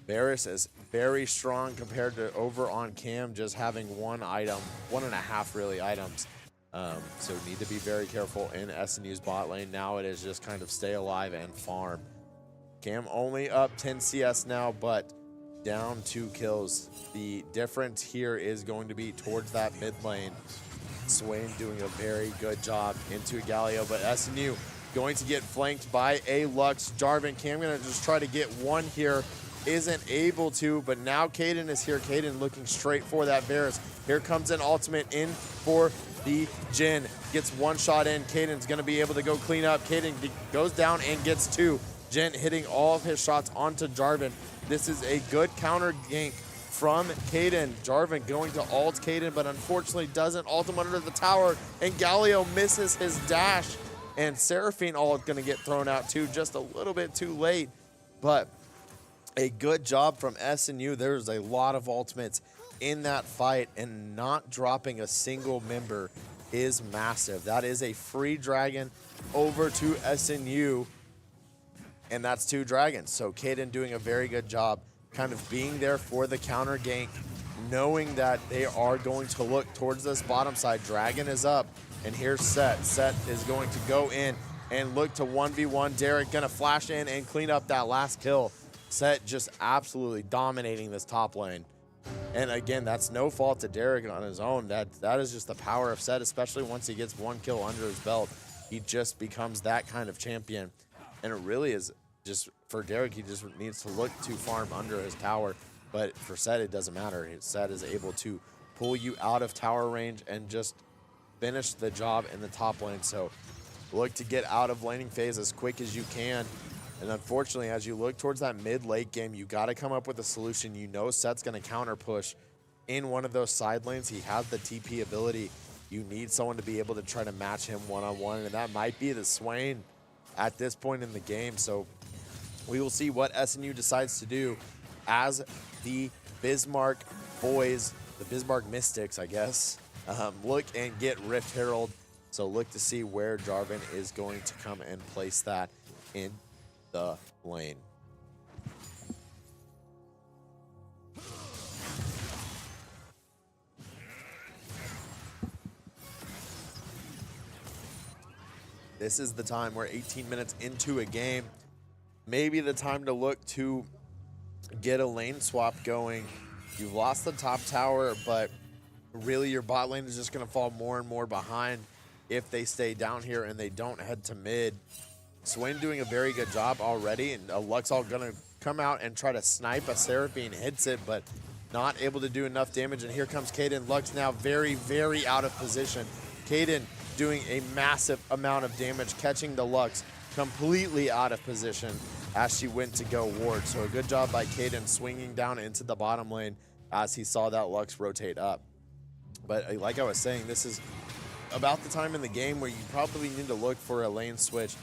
Varus is very strong compared to over on Cam, just having 1 item, 1.5 really items. So need to be very careful in SNU's bot lane. Now it is just kind of stay alive and farm. Cam only up 10 CS now, but down 2 kills. The difference here is going to be towards that mid lane. Swain doing a very good job into Galio, but SNU going to get flanked by a Lux. Jarvan, Cam gonna just try to get one here. Isn't able to, but now Kaden is here. Kaden looking straight for that Varus. Here comes an ultimate in for the Jhin. Gets 1 shot in. Kaden's gonna be able to go clean up. Kaden goes down and gets 2. Jhin hitting all of his shots onto Jarvan. This is a good counter gank from Kaden. Jarvan going to ult Kaden, but unfortunately doesn't ult him under the tower, and Galio misses his dash, and Seraphine ult gonna get thrown out too, just a little bit too late, but a good job from SNU. There's a lot of ultimates in that fight, and not dropping a single member is massive. That is a free dragon over to SNU, and that's 2 dragons. So Kaden doing a very good job kind of being there for the counter gank, knowing that they are going to look towards this bottom side. Dragon is up, and here's Set. Set is going to go in and look to 1v1. Derek gonna flash in and clean up that last kill. Set just absolutely dominating this top lane. And again, that's no fault to Derek on his own. That is just the power of Set, especially once he gets 1 kill under his belt. He just becomes that kind of champion. And it really is just, for Derek, he just needs to look to farm under his tower. But for Set, it doesn't matter. Set is able to pull you out of tower range and just finish the job in the top lane. So look to get out of laning phase as quick as you can. And unfortunately, as you look towards that mid-late game, you got to come up with a solution. You know Set's going to counter push in one of those side lanes. He has the TP ability. You need someone to be able to try to match him one-on-one, and that might be the Swain at this point in the game. So we will see what SNU decides to do as the Bismarck boys, the Bismarck Mystics, I guess, look and get Rift Herald. So look to see where Jarvan is going to come and place that in the lane. This is the time where 18 minutes into a game, maybe the time to look to get a lane swap going. You've lost the top tower, but really your bot lane is just going to fall more and more behind if they stay down here and they don't head to mid. Swain doing a very good job already, and Luxall going to come out and try to snipe a Seraphine, hits it, but not able to do enough damage. And here comes Kaden. Lux now very, very out of position. Kaden doing a massive amount of damage, catching the Lux completely out of position as she went to go ward. So a good job by Kaden swinging down into the bottom lane as he saw that Lux rotate up. But like I was saying, this is about the time in the game where you probably need to look for a lane switch.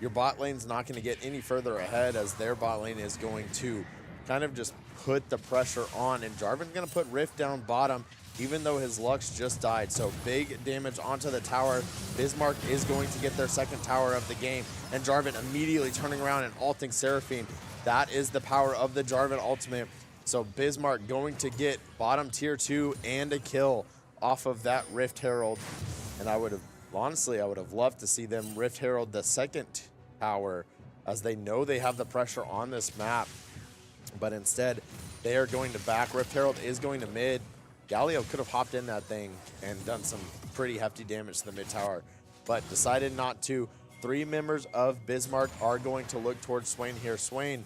Your bot lane's not going to get any further ahead, as their bot lane is going to kind of just put the pressure on. And Jarvan's going to put Rift down bottom. even though his Lux just died. So big damage onto the tower. Bismarck is going to get their second tower of the game, and Jarvan immediately turning around and ulting Seraphine. That is the power of the Jarvan ultimate. So Bismarck going to get bottom tier 2 and a kill off of that Rift Herald. And I would have loved to see them Rift Herald the second tower, as they know they have the pressure on this map. But instead, they are going to back. Rift Herald is going to mid. Galio could have hopped in that thing and done some pretty hefty damage to the mid tower, but decided not to. 3 members of Bismarck are going to look towards Swain here. Swain,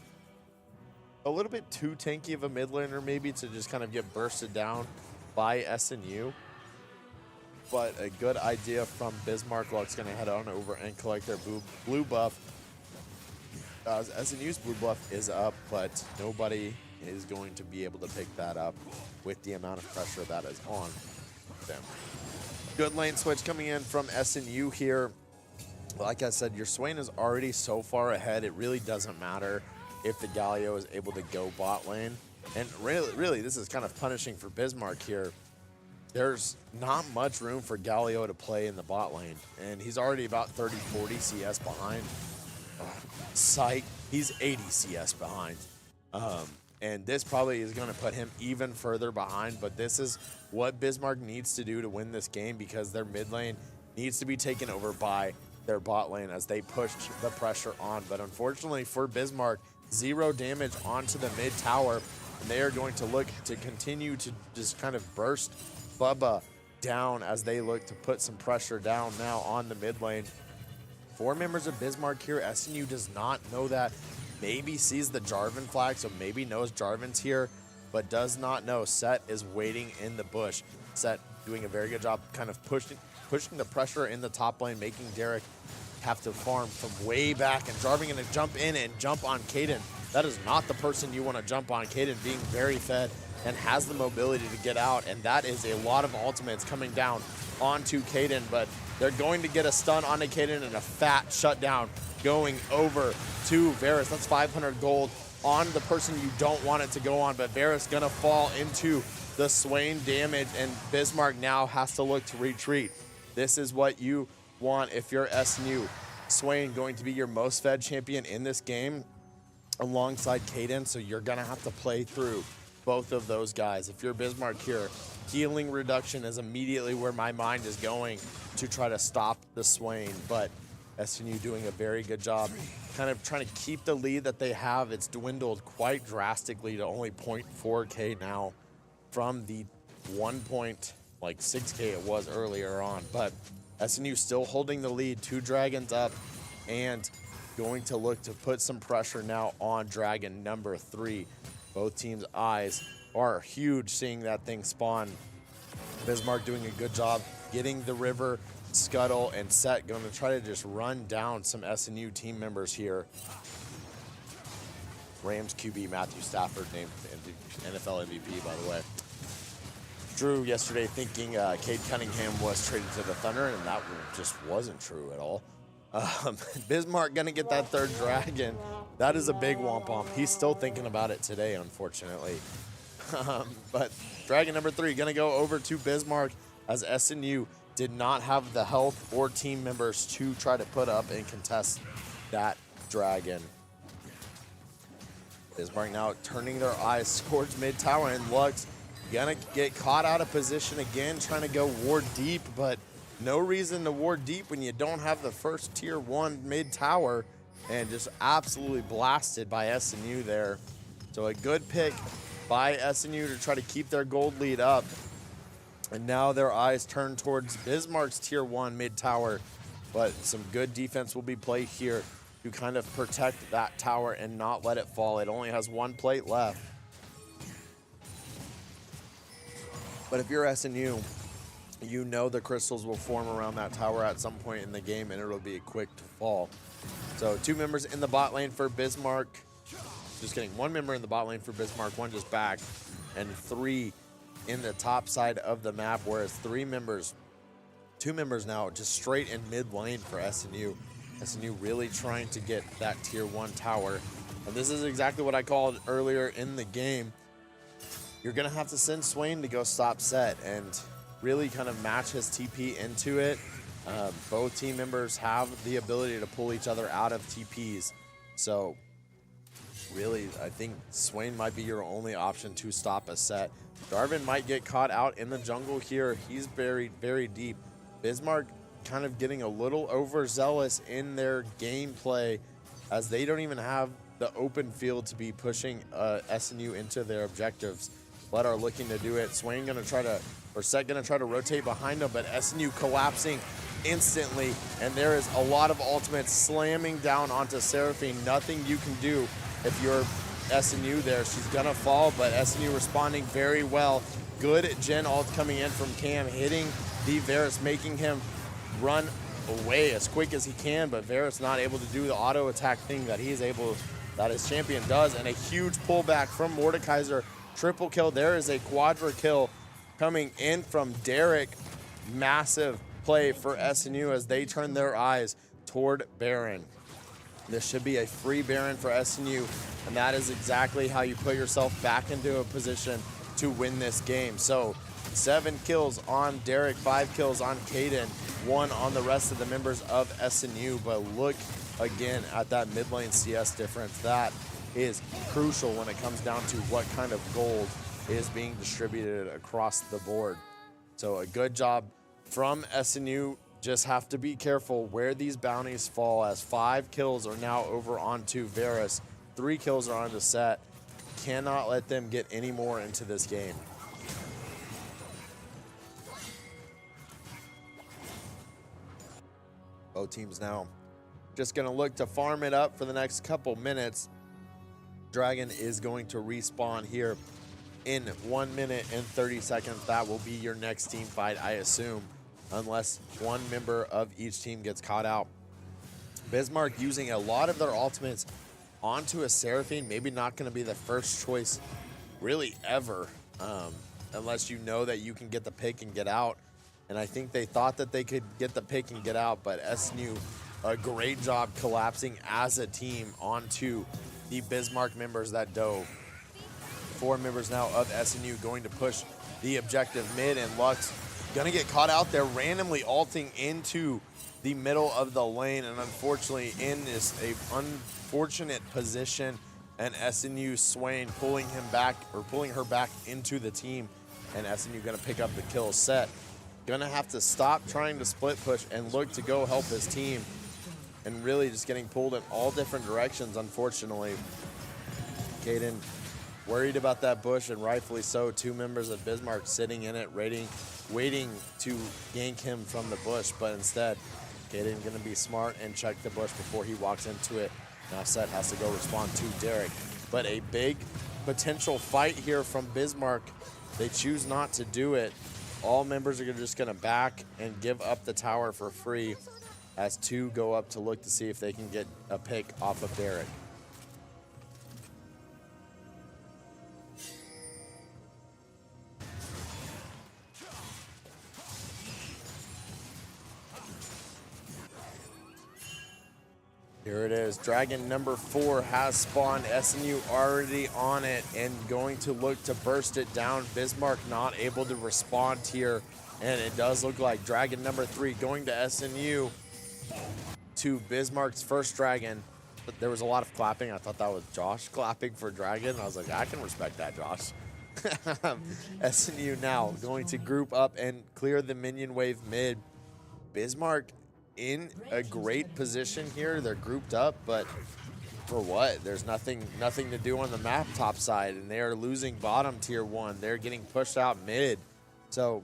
a little bit too tanky of a mid laner maybe to just kind of get bursted down by SNU, but a good idea from Bismarck. Lux going to head on over and collect their blue buff. SNU's blue buff is up, but nobody is going to be able to pick that up with the amount of pressure that is on them. Good lane switch coming in from SNU here. Like I said, your Swain is already so far ahead, it really doesn't matter if the Galio is able to go bot lane. And really, this is kind of punishing for Bismarck here. There's not much room for Galio to play in the bot lane, and he's already about 30-40 CS behind. Psych, he's 80 CS behind. And this probably is going to put him even further behind, but this is what Bismarck needs to do to win this game, because their mid lane needs to be taken over by their bot lane as they push the pressure on. But unfortunately for Bismarck, 0 damage onto the mid tower, and they are going to look to continue to just kind of burst Bubba down as they look to put some pressure down now on the mid lane. 4 members of Bismarck here. SNU does not know that. Maybe sees the Jarvan flag, so maybe knows Jarvan's here, but does not know. Set is waiting in the bush. Set doing a very good job kind of pushing the pressure in the top lane, making Derek have to farm from way back, and Jarvan going to jump in and jump on Kaden. That is not the person you want to jump on. Kaden being very fed and has the mobility to get out, and that is a lot of ultimates coming down onto Kaden, but they're going to get a stun onto Kaden and a fat shutdown going over to Varus. That's 500 gold on the person you don't want it to go on, but Varus gonna fall into the Swain damage, and Bismarck now has to look to retreat. This is what you want if you're SNU. Swain going to be your most fed champion in this game alongside Kaden, so you're gonna have to play through both of those guys. If you're Bismarck here, healing reduction is immediately where my mind is going to try to stop the Swain, but SNU doing a very good job kind of trying to keep the lead that they have. It's dwindled quite drastically to only 0.4k now from the 1.6k it was earlier on, but SNU still holding the lead. 2 dragons up and going to look to put some pressure now on dragon number 3. Both teams' eyes are huge seeing that thing spawn. Bismarck doing a good job getting the river. Scuttle and Set going to try to just run down some SNU team members here. Rams QB Matthew Stafford named NFL MVP, by the way. Drew yesterday thinking Cade Cunningham was traded to the Thunder, and that just wasn't true at all. Bismarck going to get that 3rd dragon. That is a big womp-womp. He's still thinking about it today, unfortunately. But dragon number 3 going to go over to Bismarck, as SNU did not have the health or team members to try to put up and contest that dragon. Bismarck now turning their eyes towards mid tower, and Lux gonna get caught out of position again, trying to go ward deep, but no reason to ward deep when you don't have the first tier 1 mid tower, and just absolutely blasted by SNU there. So a good pick by SNU to try to keep their gold lead up. And now their eyes turn towards Bismarck's tier 1 mid tower, but some good defense will be played here to kind of protect that tower and not let it fall. It only has 1 plate left. But if you're SNU, you know the crystals will form around that tower at some point in the game, and it'll be quick to fall. So 2 members in the bot lane for Bismarck. Just kidding, 1 member in the bot lane for Bismarck, 1 just back, and 3 in the top side of the map, whereas 2 members now just straight in mid lane for SNU. SNU really trying to get that tier 1 tower. And this is exactly what I called earlier in the game. you're going to have to send Swain to go stop set and really kind of match his TP into it. Both team members have the ability to pull each other out of TPs. So really, I think Swain might be your only option to stop a set. Darvin might get caught out in the jungle here. He's buried very deep. Bismarck kind of getting a little overzealous in their gameplay as they don't even have the open field to be pushing SNU into their objectives, but are looking to do it. Swain gonna try to, or Set gonna try to rotate behind him, but SNU collapsing instantly, and there is a lot of ultimates slamming down onto Seraphine. Nothing you can do if you're SNU there. She's gonna fall, but SNU responding very well. Good gen ult coming in from Cam, hitting the Varus, making him run away as quick as he can, but Varus not able to do the auto attack thing that he's able, that his champion does, and a huge pullback from Mordekaiser. Triple kill. There is a quadra kill coming in from Derek. Massive play for SNU as they turn their eyes toward Baron. This should be a free Baron for SNU, and that is exactly how you put yourself back into a position to win this game. So 7 kills on Derek, 5 kills on Caden, 1 on the rest of the members of SNU. But look again at that mid lane CS difference. That is crucial when it comes down to what kind of gold is being distributed across the board. So a good job from SNU. Just have to be careful where these bounties fall, as 5 kills are now over onto Varus. 3 kills are on the Set. Cannot let them get any more into this game. Both teams now just going to look to farm it up for the next couple minutes. Dragon is going to respawn here in 1 minute and 30 seconds. That will be your next team fight, I assume, unless one member of each team gets caught out. Bismarck using a lot of their ultimates onto a Seraphine, maybe not going to be the first choice really ever, unless you know that you can get the pick and get out. And I think they thought that they could get the pick and get out, but SNU, a great job collapsing as a team onto the Bismarck members that dove. 4 members now of SNU going to push the objective mid, and Lux gonna get caught out there randomly ulting into the middle of the lane, and unfortunately in this unfortunate position, and SNU Swain pulling him back, or pulling her back into the team, and SNU gonna pick up the kill. Set gonna have to stop trying to split push and look to go help his team, and really just getting pulled in all different directions, unfortunately. Caden worried about that bush, and rightfully so. 2 members of Bismarck sitting in it, waiting to gank him from the bush, but instead, Caden gonna be smart and check the bush before he walks into it. Now Set has to go respond to Derek, but a big potential fight here from Bismarck. They choose not to do it. All members are just gonna back and give up the tower for free, as 2 go up to look to see if they can get a pick off of Derek. Here it is. Dragon number 4 has spawned. SNU already on it and going to look to burst it down. Bismarck not able to respond here, and it does look like Dragon number 3 going to SNU, to Bismarck's first Dragon. But there was a lot of clapping. I thought that was Josh clapping for Dragon. I was like, I can respect that, Josh. SNU now going to group up and clear the minion wave mid. Bismarck in a great position here. They're grouped up, but for what? There's nothing to do on the map top side, and they are losing bottom tier 1. They're getting pushed out mid. So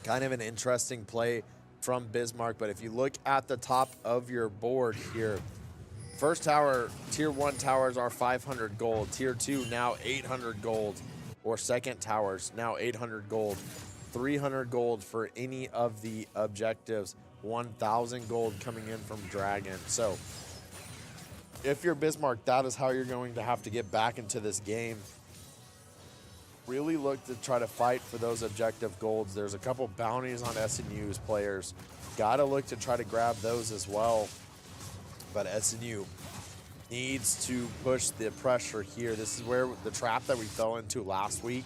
kind of an interesting play from Bismarck. But if you look at the top of your board here, first tower, tier 1 towers are 500 gold. Tier 2 now 800 gold, or second towers now 800 gold. 300 gold for any of the objectives. 1,000 gold coming in from Dragon. So if you're Bismarck, that is how you're going to have to get back into this game. Really look to try to fight for those objective golds. There's a couple bounties on SNU's players. Gotta look to try to grab those as well. But SNU needs to push the pressure here. This is where the trap that we fell into last week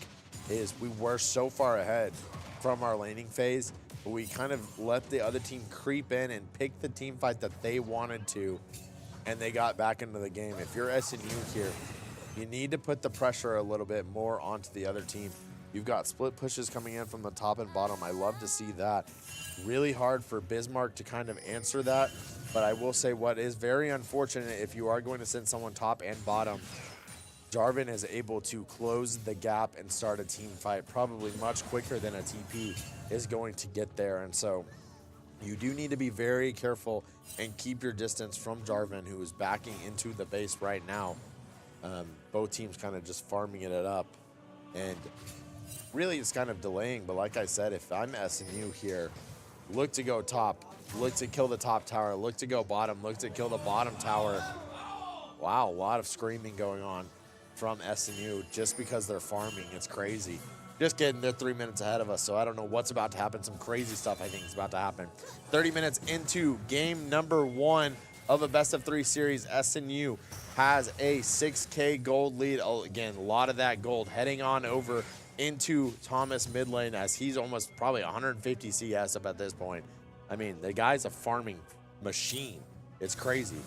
is we were so far ahead from our laning phase, but we kind of let the other team creep in and pick the team fight that they wanted to, and they got back into the game. If you're SNU here, you need to put the pressure a little bit more onto the other team. You've got split pushes coming in from the top and bottom. I love to see that. Really hard for Bismarck to kind of answer that, but I will say what is very unfortunate, if you are going to send someone top and bottom, Jarvan is able to close the gap and start a team fight probably much quicker than a TP is going to get there. And so you do need to be very careful and keep your distance from Jarvan, who is backing into the base right now. Both teams kind of just farming it up. And really it's kind of delaying, but like I said, if I'm SNU here, look to go top, look to kill the top tower, look to go bottom, look to kill the bottom tower. Wow, a lot of screaming going on from SNU just because they're farming. It's crazy. Just kidding, they're 3 minutes ahead of us, so I don't know what's about to happen. Some crazy stuff I think is about to happen. 30 minutes into game number 1 of a best-of-3 series, SNU has a 6K gold lead. Oh, again, a lot of that gold heading on over into Thomas mid lane, as he's almost probably 150 CS up at this point. I mean, the guy's a farming machine. It's crazy.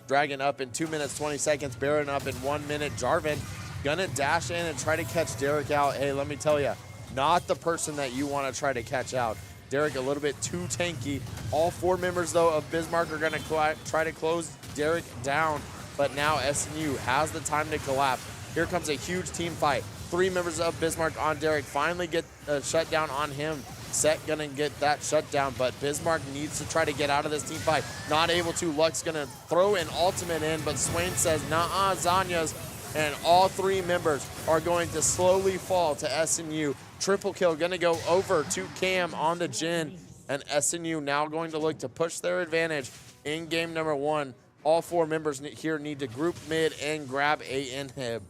Dragon up in 2 minutes, 20 seconds. Baron up in 1 minute. Jarvan gonna dash in and try to catch Derek out. Hey, let me tell you, not the person that you want to try to catch out. Derek a little bit too tanky. All 4 members, though, of Bismarck are gonna try to close Derek down, but now SNU has the time to collapse. Here comes a huge team fight. 3 members of Bismarck on Derek, finally get a shutdown on him. Set gonna get that shutdown, but Bismarck needs to try to get out of this team fight. Not able to. Luck's gonna throw an ultimate in, but Swain says, nah, Zanya's, and all 3 members are going to slowly fall to SNU. Triple kill gonna go over to Cam on the Jhin, and SNU now going to look to push their advantage in game number 1. All 4 members here need to group mid and grab a inhib.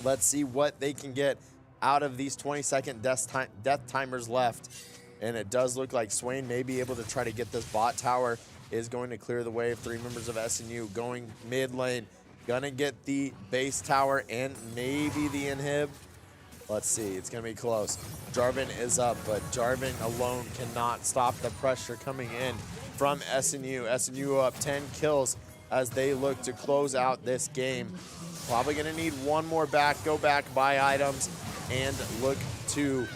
Let's see what they can get out of these 20-second death timers left. And it does look like Swain may be able to try to get this bot tower. Is going to clear the way of 3 members of SNU going mid lane. Gonna get the base tower and maybe the inhib. Let's see, it's gonna be close. Jarvan is up, but Jarvan alone cannot stop the pressure coming in from SNU. SNU up 10 kills as they look to close out this game. Probably gonna need 1 more back, go back, buy items, and look to,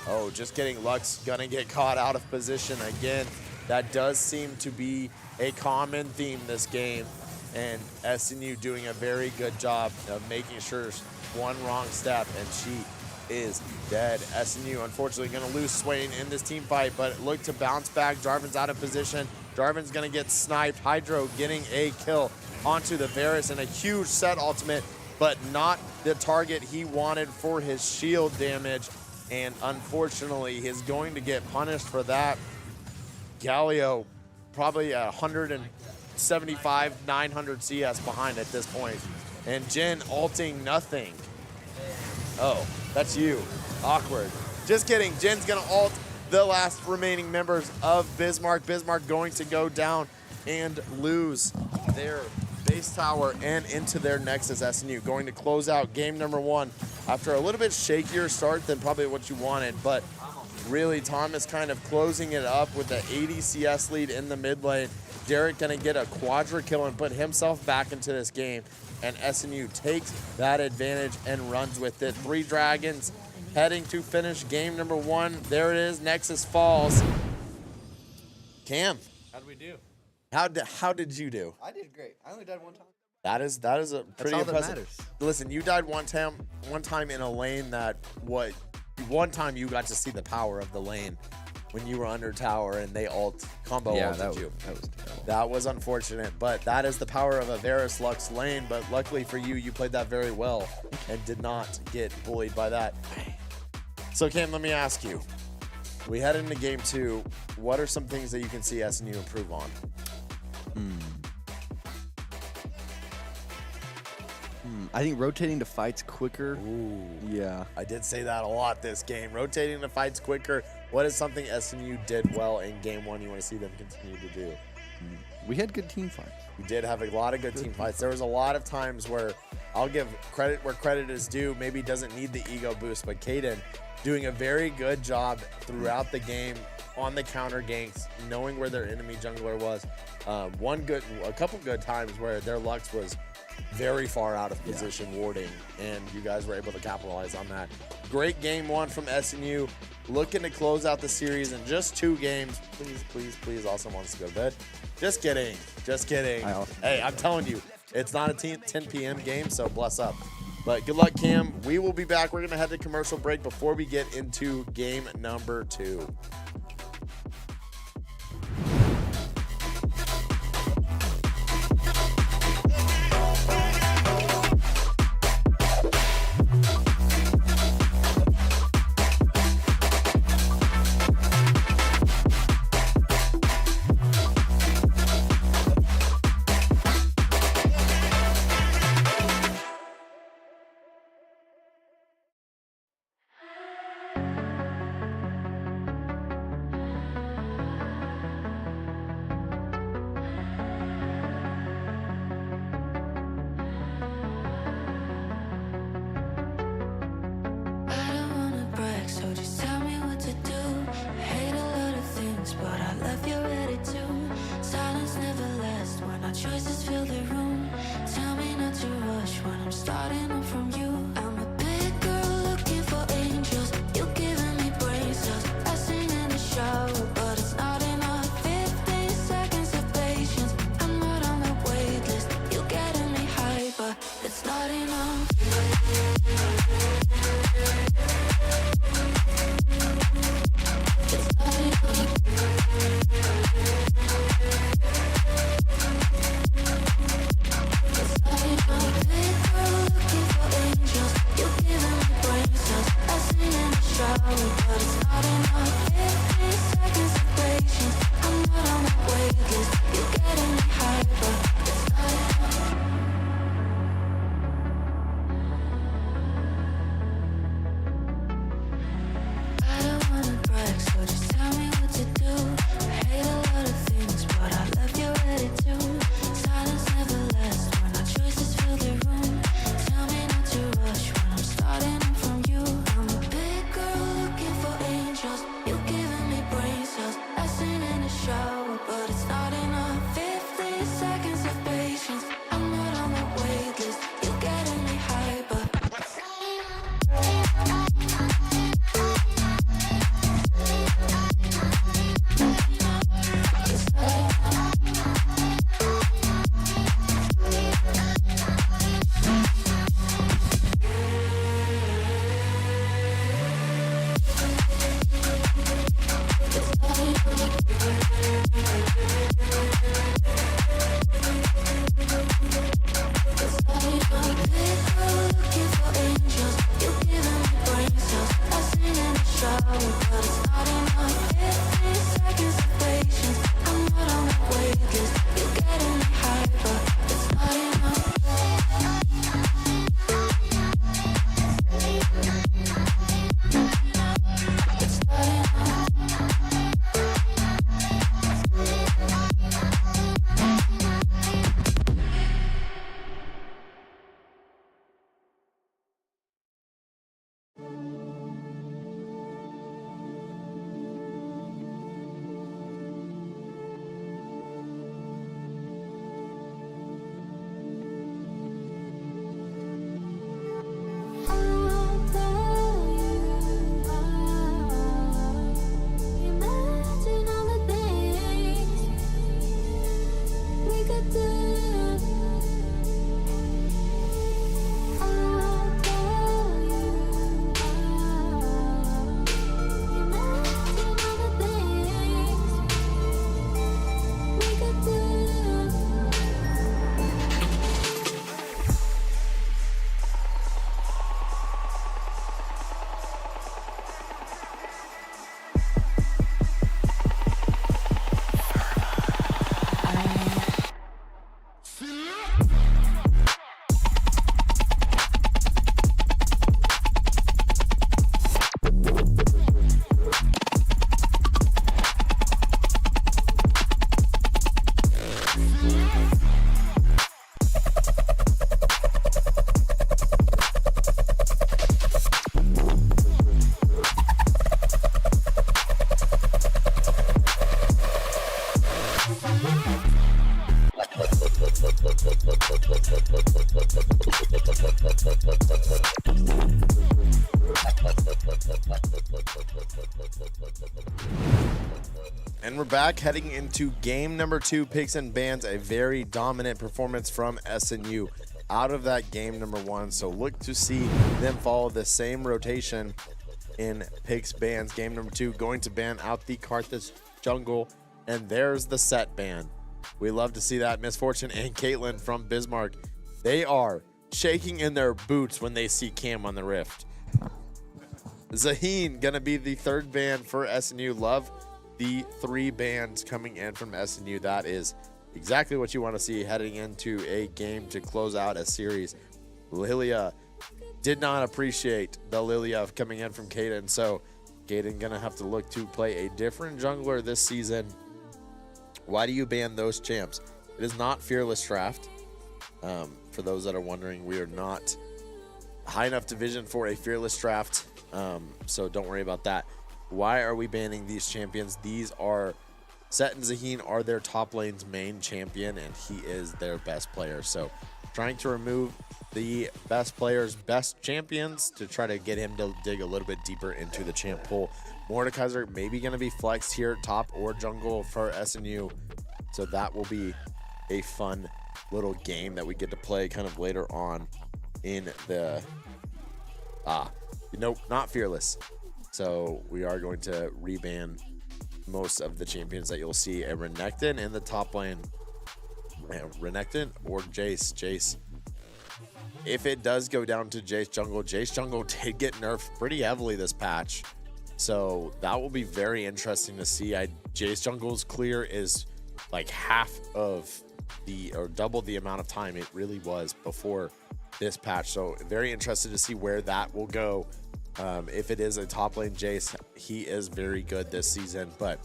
oh, just kidding, Luck's gonna get caught out of position again. That does seem to be a common theme this game, and SNU doing a very good job of making sure 1 wrong step and she is dead. SNU unfortunately gonna lose Swain in this team fight, but look to bounce back. Jarvan's out of position. Jarvan's gonna get sniped. Hydro getting a kill onto the Varus and a huge set ultimate, but not the target he wanted for his shield damage, and unfortunately is going to get punished for that. Galio probably at 175, 900 CS behind at this point, and Jhin ulting nothing. Oh, that's you. Awkward. Just kidding. Jin's gonna ult the last remaining members of Bismarck. Bismarck going to go down and lose their base tower and into their Nexus. SNU going to close out game number 1 after a little bit shakier start than probably what you wanted, but really Thomas kind of closing it up with the 80 CS lead in the mid lane. Derek gonna get a quadra kill and put himself back into this game, and SNU takes that advantage and runs with it. 3 dragons heading to finish game number 1. There it is, Nexus falls. Cam, How did we do? how did you do? I did great. I only died 1 time. That is a pretty all that impressive. matters. Listen, you died one time in a lane that one time you got to see the power of the lane when you were under tower and they combo ulted you. That was terrible. That was unfortunate, but that is the power of a Varus Lux lane. But luckily for you, you played that very well and did not get bullied by that. So Cam, let me ask you. We head into game 2. What are some things that you can see SNU improve on? I think rotating to fights quicker. Ooh. Yeah. I did say that a lot this game. Rotating the fights quicker. What is something SNU did well in game 1 you want to see them continue to do? We had good team fights. We did have a lot of good team fights. There was a lot of times where I'll give credit where credit is due. Maybe doesn't need the ego boost, but Caden doing a very good job throughout the game on the counter ganks, knowing where their enemy jungler was. A couple good times where their Lux was very far out of position warding, and you guys were able to capitalize on that. Great game one from SNU. Looking to close out the series in just 2 games. Please, please, please. Also wants to go to bed. Just kidding. Just kidding. Hey, I'm telling you, it's not a 10 p.m. game, so bless up. But good luck, Cam. We will be back. We're going to head to commercial break before we get into game number 2. I don't wanna brag, so just tell me what to do. I hate a lot of things, but I love your attitude. Silence never lasts when our choices fill the room. Tell me not to rush when I'm starting up from you. I'm a big girl looking for angels. You giving me brain cells. I sing in the shower, but it's not enough. 15 seconds of patience. I'm not on the wait list. You getting me high, but it's not enough. Big girl And we're back heading into game number 2, picks and bans, a very dominant performance from SNU out of that game number 1. So look to see them follow the same rotation in picks bans. Game number 2 going to ban out the Carthage Jungle, and there's the set ban. We love to see that. Misfortune and Caitlin from Bismarck, they are shaking in their boots when they see Cam on the Rift. Zaheen gonna be the 3rd ban for SNU. Love the 3 bans coming in from SNU. That is exactly what you want to see heading into a game to close out a series. Lilia did not appreciate the Lilia coming in from Kaden, so Kaden gonna have to look to play a different jungler this season. Why do you ban those champs? It is not Fearless Draft. For those that are wondering, we are not high enough division for a Fearless Draft, so don't worry about that. Why are we banning these champions? These are Set and Zaheen are their top lane's main champion, and he is their best player. So trying to remove the best player's best champions to try to get him to dig a little bit deeper into the champ pool. Mordekaiser maybe going to be flexed here, top or jungle for SNU. So that will be a fun little game that we get to play kind of later on in the... Nope, not Fearless. So we are going to reban most of the champions that you'll see. A Renekton in the top lane. Renekton or Jace. Jace. If it does go down to Jace Jungle did get nerfed pretty heavily this patch. So that will be very interesting to see. Jace Jungle's clear is like half of the, or double the amount of time it really was before this patch. So very interested to see where that will go. If it is a top lane Jace, he is very good this season, but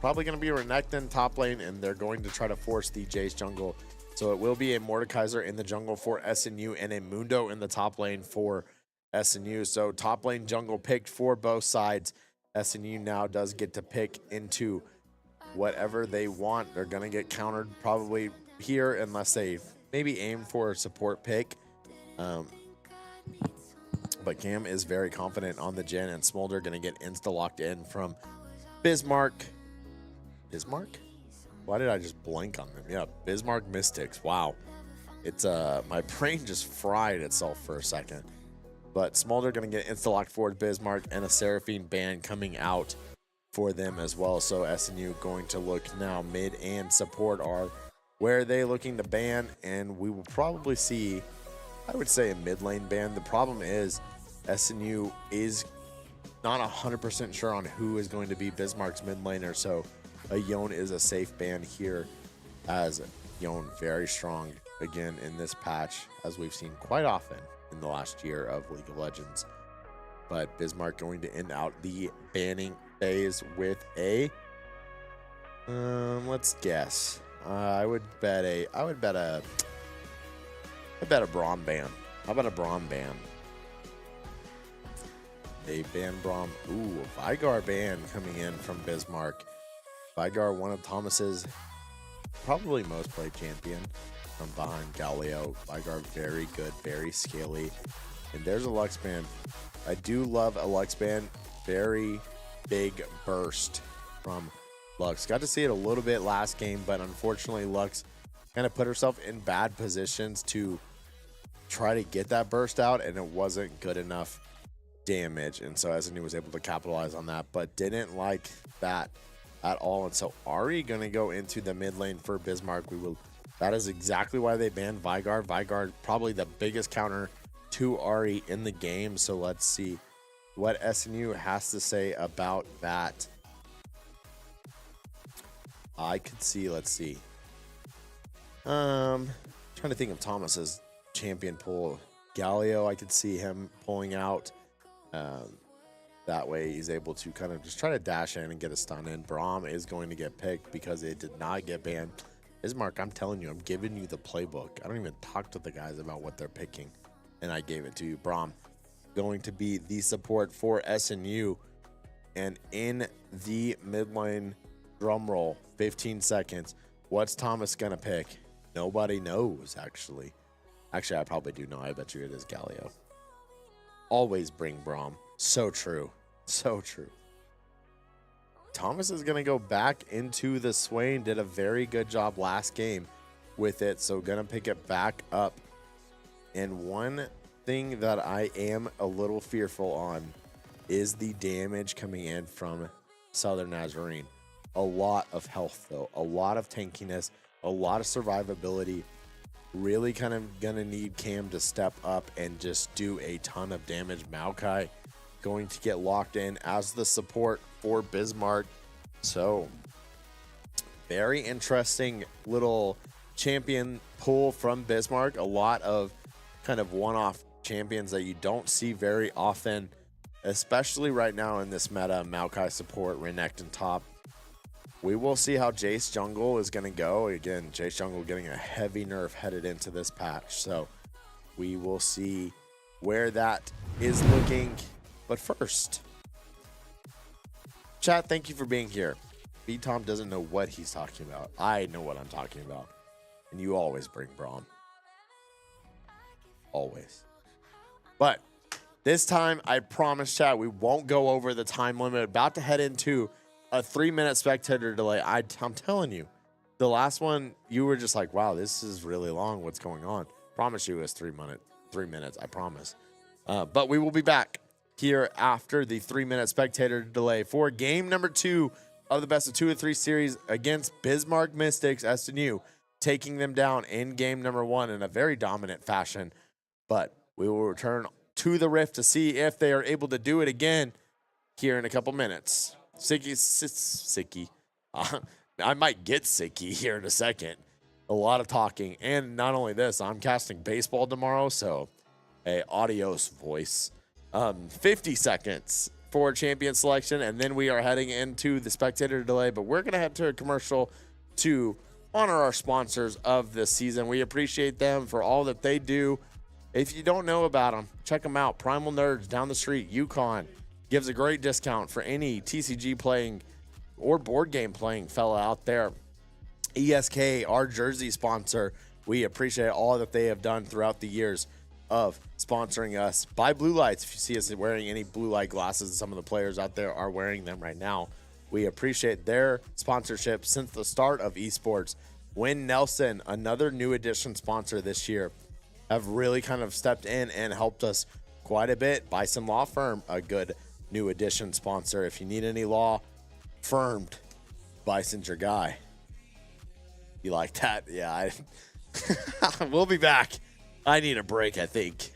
probably going to be a Renekton top lane, and they're going to try to force the Jace jungle. So it will be a Mordekaiser in the jungle for SNU and a Mundo in the top lane for SNU. So top lane jungle picked for both sides. SNU now does get to pick into whatever they want. They're going to get countered probably here unless they maybe aim for a support pick. But Cam is very confident on the Jhin, and Smolder going to get insta-locked in from Bismarck. Bismarck? Why did I just blank on them? Yeah, Bismarck Mystics. Wow. It's my brain just fried itself for a second. But Smolder going to get insta-locked for Bismarck, and a Seraphine ban coming out for them as well. So SNU going to look now mid and support are where they looking to ban, and we will probably see, I would say, a mid lane ban. The problem is SNU is not 100% sure on who is going to be Bismarck's mid laner, so a Yone is a safe ban here, as Yone very strong again in this patch, as we've seen quite often in the last year of League of Legends. But Bismarck going to end out the banning phase with a let's guess. I bet a Braum ban. How about a Braum ban? They ban Braum. Ooh, a Vigar ban coming in from Bismarck. Vigar, one of Thomas's probably most played champion from behind Galio. Vigar, very good, very scaly. And there's a Lux ban. I do love a Lux ban. Very big burst from Lux. Got to see it a little bit last game, but unfortunately Lux kind of put herself in bad positions to try to get that burst out, and it wasn't good enough damage, and so SNU was able to capitalize on that, but didn't like that at all. And so Ari gonna go into the mid lane for Bismarck. That is exactly why they banned Vigar. Vigar probably the biggest counter to Ari in the game. So let's see what SNU has to say about that. I could see, let's see. Trying to think of Thomas's champion pull. Galio, I could see him pulling out. That way he's able to kind of just try to dash in and get a stun in. Braum is going to get picked because it did not get banned. Bismarck, I'm telling you, I'm giving you the playbook. I don't even talk to the guys about what they're picking, and I gave it to you. Braum going to be the support for SNU, and in the mid lane, drum roll, 15 seconds. What's Thomas gonna pick? Nobody knows, actually. Actually, I probably do know. I bet you it is Galio. Always bring Braum. So true. So true. Thomas is going to go back into the Swain. Did a very good job last game with it. So going to pick it back up. And one thing that I am a little fearful on is the damage coming in from Southern Nazarene. A lot of health, though. A lot of tankiness. A lot of survivability. Really kind of going to need Cam to step up and just do a ton of damage. Maokai going to get locked in as the support for Bismarck. So, very interesting little champion pool from Bismarck. A lot of kind of one-off champions that you don't see very often, especially right now in this meta. Maokai support, Renekton top. We will see how Jace Jungle is going to go. Again, Jace Jungle getting a heavy nerf headed into this patch. So we will see where that is looking. But first, chat, thank you for being here. B-Tom doesn't know what he's talking about. I know what I'm talking about. And you always bring Braum. Always. But this time, I promise, chat, we won't go over the time limit. About to head into a 3-minute spectator delay. I'm telling you, the last one, you were just like, wow, this is really long. What's going on? Promise you it's 3 minutes. I promise. But we will be back here after the 3-minute spectator delay for game number 2 of the best of 2 of 3 series against Bismarck Mystics SNU, taking them down in game number 1 in a very dominant fashion. But we will return to the Rift to see if they are able to do it again here in a couple minutes. Sicky. I might get sicky here in a second. A lot of talking. And not only this, I'm casting baseball tomorrow, so a adios voice. 50 seconds for champion selection, and then we are heading into the spectator delay. But we're going to head to a commercial to honor our sponsors of this season. We appreciate them for all that they do. If you don't know about them, check them out. Primal Nerds down the street, Yukon, gives a great discount for any TCG playing or board game playing fella out there. ESK, our jersey sponsor, we appreciate all that they have done throughout the years of sponsoring us. Buy blue lights if you see us wearing any blue light glasses. Some of the players out there are wearing them right now. We appreciate their sponsorship since the start of esports. Win Nelson, another new edition sponsor this year, have really kind of stepped in and helped us quite a bit. Bison Law Firm, a good new edition sponsor. If you need any law firmed, Bison's your guy. You like that? Yeah. We'll be back. I need a break, I think.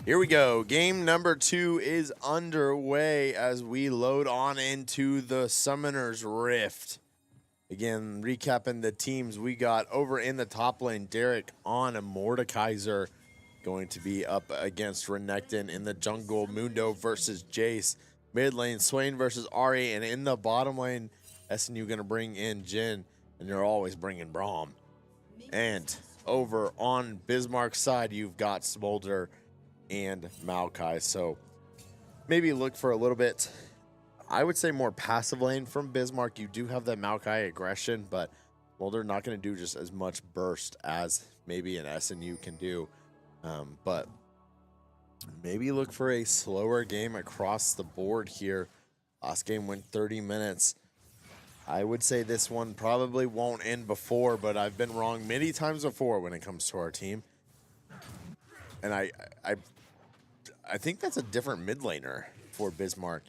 Here we go. Game number 2 is underway as we load on into the Summoner's Rift. Again, recapping the teams we got over in the top lane. Derek on a Mordekaiser going to be up against Renekton. In the jungle, Mundo versus Jace. Mid lane, Swain versus Ari. And in the bottom lane, SNU going to bring in Jin. And they're always bringing Braum. And over on Bismarck's side, you've got Smolder and Maokai. So maybe look for a little bit, I would say, more passive lane from Bismarck. You do have that Maokai aggression, but Smolder not going to do just as much burst as maybe an SNU can do. But maybe look for a slower game across the board here. Last game went 30 minutes. I would say this one probably won't end before, but I've been wrong many times before when it comes to our team. And I think that's a different mid laner for Bismarck.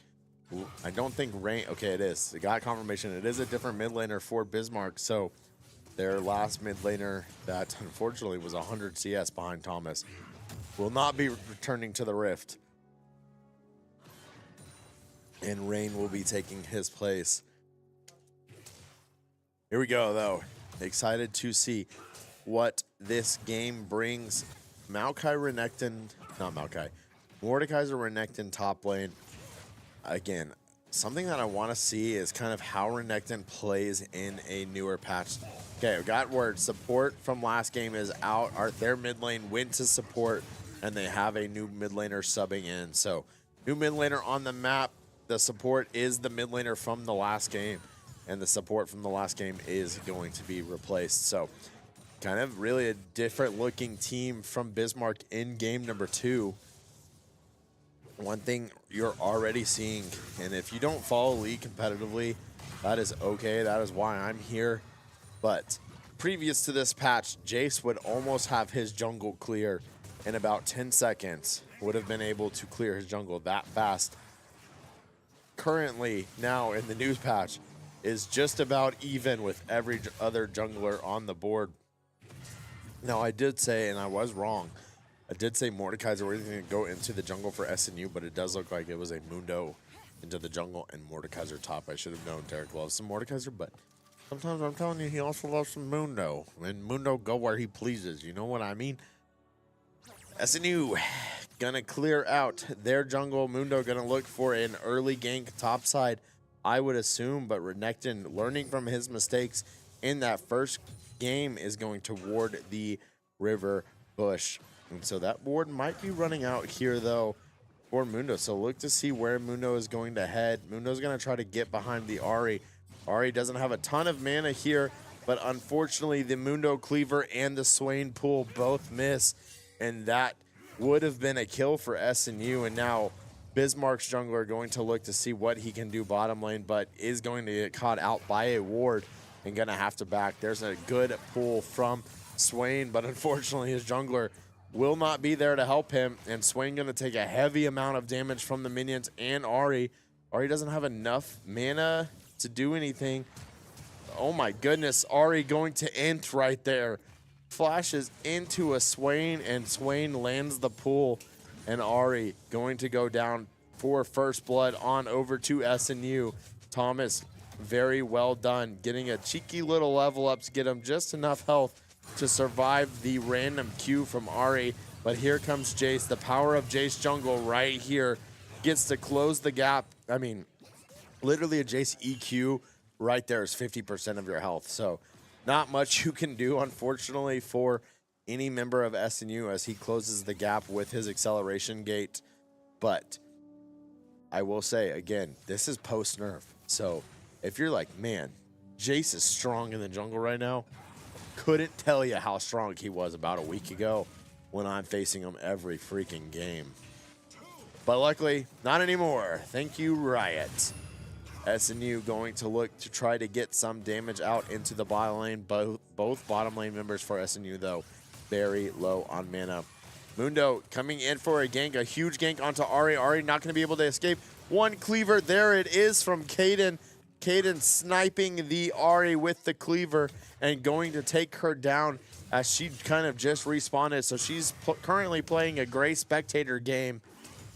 I don't think Rain. Okay, it is. It got confirmation. It is a different mid laner for Bismarck. So their last mid laner that unfortunately was 100 CS behind Thomas will not be returning to the Rift. And Rain will be taking his place. Here we go, though. Excited to see what this game brings. Maokai Renekton, not Maokai, Mordekaiser Renekton top lane. Again, something that I want to see is kind of how Renekton plays in a newer patch. Okay, we got word. Support from last game is out. Their mid lane went to support, and they have a new mid laner subbing in. So, new mid laner on the map. The support is the mid laner from the last game, and the support from the last game is going to be replaced. So, kind of really a different looking team from Bismarck in game number 2. One thing you're already seeing, and if you don't follow League competitively, that is okay. That is why I'm here. But previous to this patch, Jace would almost have his jungle clear in about 10 seconds. Would have been able to clear his jungle that fast. Currently, now in the news patch, is just about even with every other jungler on the board. Now, I did say, and I was wrong, I did say Mordekaiser was going to go into the jungle for SNU, but it does look like it was a Mundo into the jungle and Mordekaiser top. I should have known Derek loves some Mordekaiser, but sometimes I'm telling you, he also loves some Mundo. And Mundo go where he pleases, you know what I mean? SNU gonna clear out their jungle. Mundo gonna look for an early gank topside, I would assume, but Renekton, learning from his mistakes in that first game, is going to ward the river bush. And so that ward might be running out here, though, for Mundo. So look to see where Mundo is going to head. Mundo's going to try to get behind the Ahri. Ahri doesn't have a ton of mana here, but unfortunately the Mundo Cleaver and the Swain Pool both miss, and that would have been a kill for SNU. And now Bismarck's jungler going to look to see what he can do bottom lane, but is going to get caught out by a ward and going to have to back. There's a good pull from Swain, but unfortunately his jungler will not be there to help him, and Swain going to take a heavy amount of damage from the minions and Ahri. Ahri doesn't have enough mana to do anything. Oh my goodness, Ahri going to int right there. Flashes into a Swain, and Swain lands the pull, and Ahri going to go down for first blood on over to SNU. Thomas, very well done, getting a cheeky little level up to get him just enough health to survive the random Q from Ahri. But here comes Jace. The power of Jace jungle right here gets to close the gap. I mean, literally a Jace EQ right there is 50% of your health. So not much you can do, unfortunately, for any member of SNU as he closes the gap with his acceleration gate. But I will say, again, this is post-nerf. So if you're like, man, Jace is strong in the jungle right now, couldn't tell you how strong he was about a week ago when I'm facing him every freaking game. But luckily, not anymore. Thank you, Riot. SNU going to look to try to get some damage out into the bottom lane. Both bottom lane members for SNU, though, very low on mana. Mundo coming in for a gank, a huge gank onto Ahri. Ahri not going to be able to escape. One cleaver, there it is from Kaden. Kaden sniping the Ari with the cleaver and going to take her down as she kind of just respawned. So she's currently playing a gray spectator game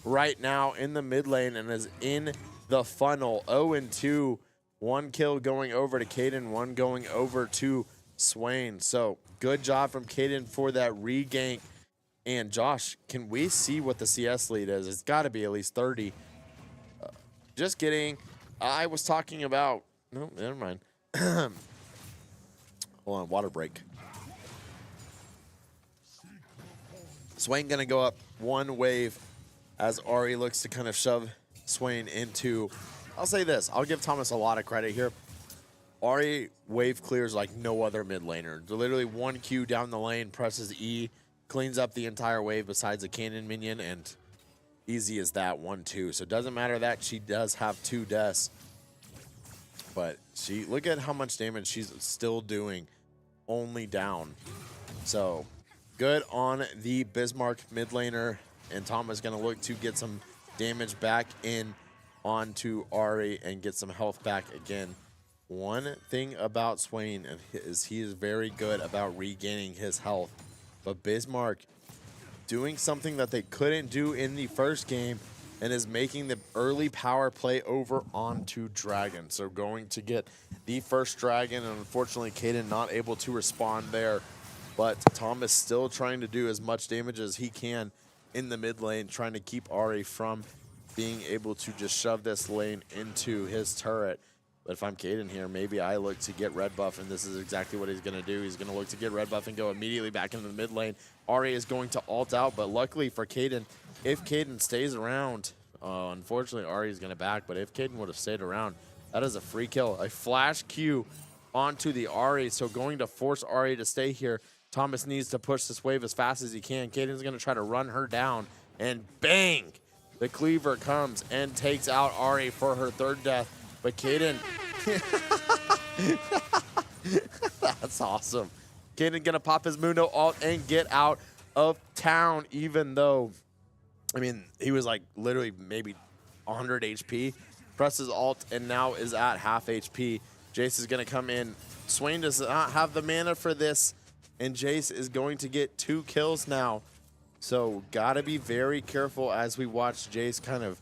right now in the mid lane and is in the funnel. 0-2. 1 kill going over to Kaden, 1 going over to Swain. So good job from Kaden for that regank. And Josh, can we see what the CS lead is? It's got to be at least 30. Just kidding. I was talking about... No, never mind. Hold on, water break. Swain going to go up 1 wave as Ari looks to kind of shove Swain into... I'll say this. I'll give Thomas a lot of credit here. Ari wave clears like no other mid laner. Literally 1 Q down the lane, presses E, cleans up the entire wave besides a cannon minion, and easy as that, 1-2. So it doesn't matter that she does have 2 deaths. But look at how much damage she's still doing, only down. So good on the Bismarck mid laner, and Thomas going to look to get some damage back in onto Ari and get some health back again. One thing about Swain is he is very good about regaining his health. But Bismarck doing something that they couldn't do in the first game and is making the early power play over onto Dragon. So going to get the first Dragon, and unfortunately Kaden not able to respond there. But Thomas still trying to do as much damage as he can in the mid lane, trying to keep Ari from being able to just shove this lane into his turret. But if I'm Kaden here, maybe I look to get red buff, and this is exactly what he's going to do. He's going to look to get red buff and go immediately back into the mid lane. Ari is going to ult out, but luckily for Kaden, if Kaden stays around, unfortunately Ari is going to back, but if Kaden would have stayed around, that is a free kill. A flash Q onto the Ari, so going to force Ari to stay here. Thomas needs to push this wave as fast as he can. Kaden's going to try to run her down, and bang! The cleaver comes and takes out Ari for her 3rd death. But Kaden, that's awesome. Kaden gonna pop his Mundo ult and get out of town, even though, I mean, he was like literally maybe 100 HP. Presses ult and now is at half HP. Jace is gonna come in. Swain does not have the mana for this, and Jace is going to get 2 kills now. So gotta be very careful as we watch Jace kind of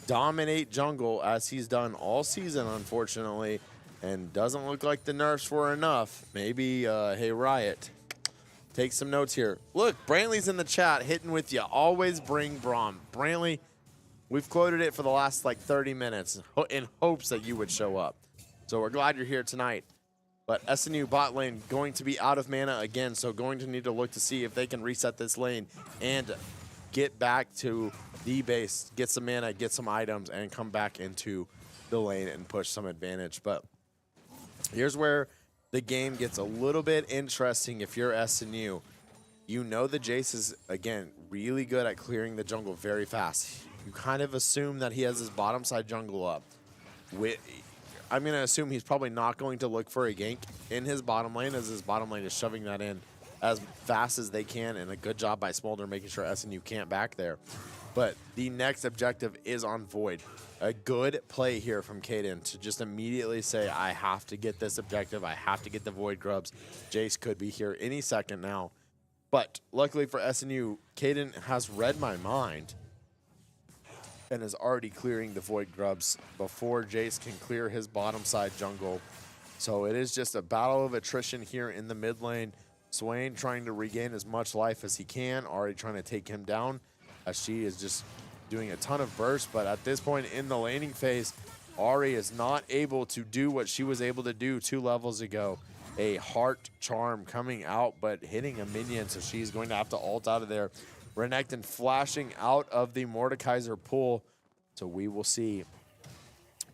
dominate jungle as he's done all season, unfortunately, and doesn't look like the nerfs were enough. Maybe, hey, Riot, take some notes here. Look, Brantley's in the chat hitting with you. Always bring Braum. Brantley, we've quoted it for the last like 30 minutes in hopes that you would show up. So we're glad you're here tonight. But SNU bot lane going to be out of mana again, so going to need to look to see if they can reset this lane and get back to the base, get some mana, get some items, and come back into the lane and push some advantage. But here's where the game gets a little bit interesting if you're SNU. You know the Jace is, again, really good at clearing the jungle very fast. You kind of assume that he has his bottom side jungle up. I'm going to assume he's probably not going to look for a gank in his bottom lane, as his bottom lane is shoving that in as fast as they can, and a good job by Smolder making sure SNU can't back there. But the next objective is on Void. A good play here from Kaden to just immediately say, I have to get this objective. I have to get the Void grubs. Jace could be here any second now. But luckily for SNU, Kaden has read my mind and is already clearing the Void grubs before Jace can clear his bottom side jungle. So it is just a battle of attrition here in the mid lane. Swain trying to regain as much life as he can. Ari trying to take him down as she is just doing a ton of bursts. But at this point in the laning phase, Ari is not able to do what she was able to do 2 levels ago. A heart charm coming out, but hitting a minion, so she's going to have to ult out of there. Renekton flashing out of the Mordekaiser pool. So we will see.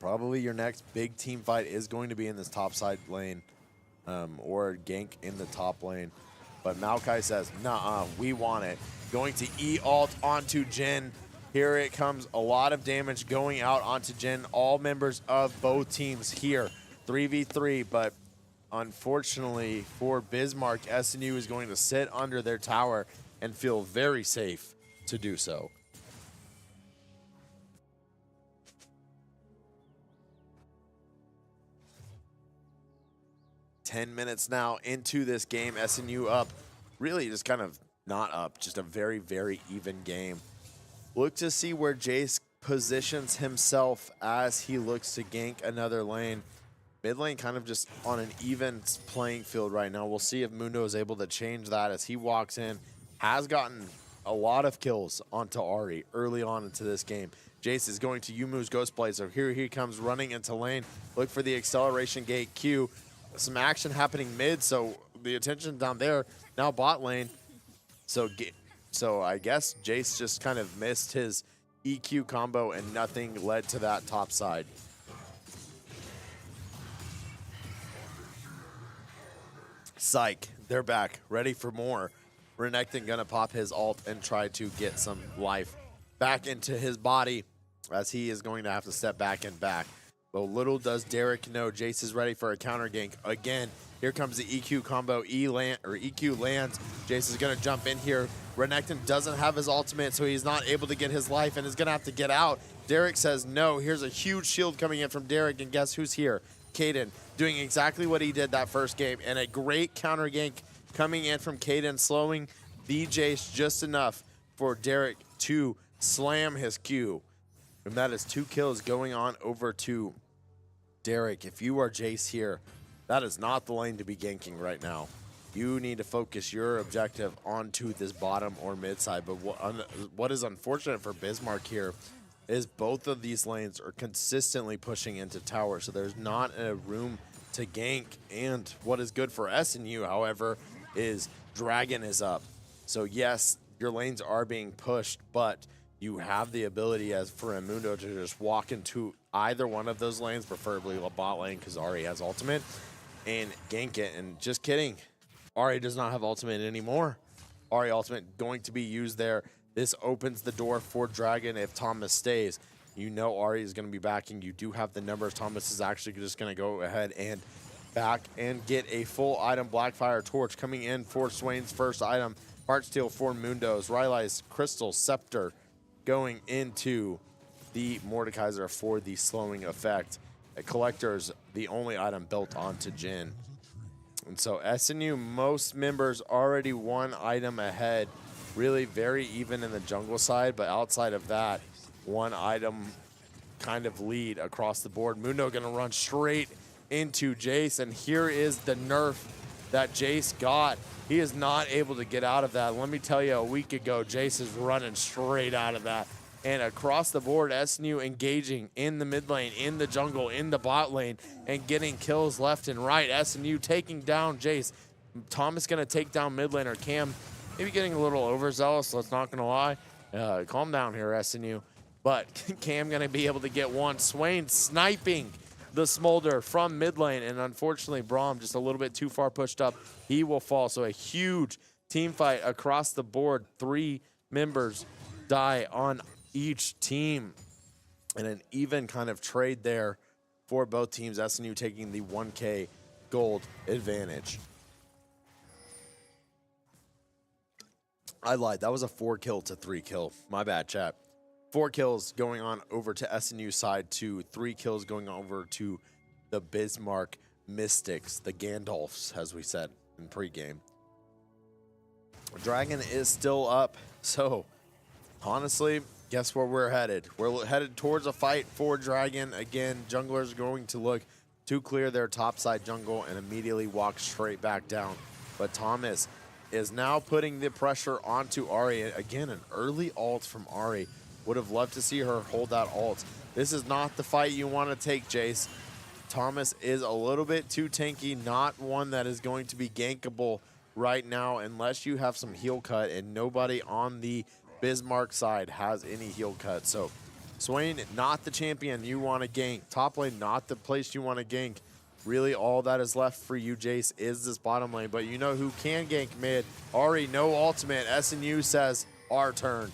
Probably your next big team fight is going to be in this top side lane, or gank in the top lane. But Maokai says, nah, we want it. Going to E-ult onto Jhin. Here it comes. A lot of damage going out onto Jhin. All members of both teams here. 3v3, but unfortunately for Bismarck, SNU is going to sit under their tower and feel very safe to do so. 10 minutes now into this game. SNU up, really just kind of not up, just a very, very even game. Look to see where Jace positions himself as he looks to gank another lane. Mid lane kind of just on an even playing field right now. We'll see if Mundo is able to change that as he walks in. Has gotten a lot of kills onto Ari early on into this game. Jace is going to Yumu's Ghost Blade, so here he comes running into lane. Look for the acceleration gate Q. Some action happening mid, so the attention down there. Now bot lane. So I guess Jace just kind of missed his EQ combo and nothing led to that top side. Psych, they're back, ready for more. Renekton gonna pop his ult and try to get some life back into his body as he is going to have to step back and back. But little does Derek know, Jace is ready for a counter gank. Again, here comes the EQ combo, EQ lands. Jace is gonna jump in here. Renekton doesn't have his ultimate, so he's not able to get his life and is gonna have to get out. Derek says no. Here's a huge shield coming in from Derek, and guess who's here? Caden, doing exactly what he did that first game, and a great counter gank coming in from Caden, slowing the Jace just enough for Derek to slam his Q. And that is 2 kills going on over to Derek. If you are Jace here, that is not the lane to be ganking right now. You need to focus your objective onto this bottom or mid side. But what is unfortunate for Bismarck here is both of these lanes are consistently pushing into tower, so there's not a room to gank. And what is good for SNU, however, is Dragon is up. So yes, your lanes are being pushed, but you have the ability as for Mundo to just walk into either one of those lanes, preferably the bot lane because Ari has ultimate, and gank it. And just kidding, Ari does not have ultimate anymore. Ari ultimate going to be used there. This opens the door for Dragon if Thomas stays. You know Ari is going to be backing. You do have the numbers. Thomas is actually just going to go ahead and back and get a full item Blackfire Torch coming in for Swain's first item. Heartsteel for Mundo's. Rylai's Crystal Scepter going into the Mordekaiser for the slowing effect. A Collector's the only item built onto Jhin. And so SNU, most members already one item ahead. Really very even in the jungle side, but outside of that, one item kind of lead across the board. Mundo gonna run straight into Jace, and here is the nerf that Jace got. He is not able to get out of that. Let me tell you, a week ago, Jace is running straight out of that. And across the board, SNU engaging in the mid lane, in the jungle, in the bot lane, and getting kills left and right. SNU taking down Jace. Thomas gonna take down mid laner Cam. Maybe getting a little overzealous, let's not gonna lie. Calm down here, SNU. But Cam gonna be able to get one. Swain sniping the Smolder from mid lane, and unfortunately Braum just a little bit too far pushed up. He will fall, so a huge team fight across the board. 3 members die on each team, and an even kind of trade there for both teams. SNU taking the 1K gold advantage. I lied. That was a 4 kill to 3 kill. My bad, chat. 4 kills going on over to SNU side to 3 kills going over to the Bismarck Mystics, the Gandalfs, as we said in pregame. Dragon is still up, so honestly, guess where we're headed? We're headed towards a fight for Dragon. Again, junglers going to look to clear their topside jungle and immediately walk straight back down. But Thomas is now putting the pressure onto Ari. Again, an early ult from Ari. Would have loved to see her hold that ult. This is not the fight you want to take, Jace. Thomas is a little bit too tanky, not one that is going to be gankable right now unless you have some heal cut, and nobody on the Bismarck side has any heal cut. So Swain, not the champion you want to gank. Top lane, not the place you want to gank. Really, all that is left for you, Jace, is this bottom lane. But you know who can gank mid? Ari, no ultimate. SNU says, our turn.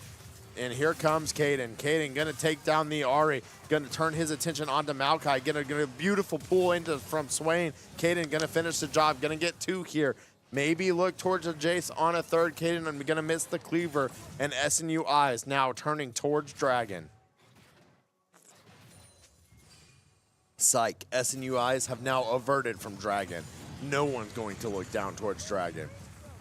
And here comes Caden. Caden gonna take down the Ari. Gonna turn his attention onto Maokai. Get a beautiful pull into from Swain. Caden gonna finish the job. Gonna get 2 here. Maybe look towards a Jace on a third. Caden, I'm gonna miss the cleaver. And SNU eyes now turning towards Dragon. Psych. SNU eyes have now averted from Dragon. no one's going to look down towards Dragon.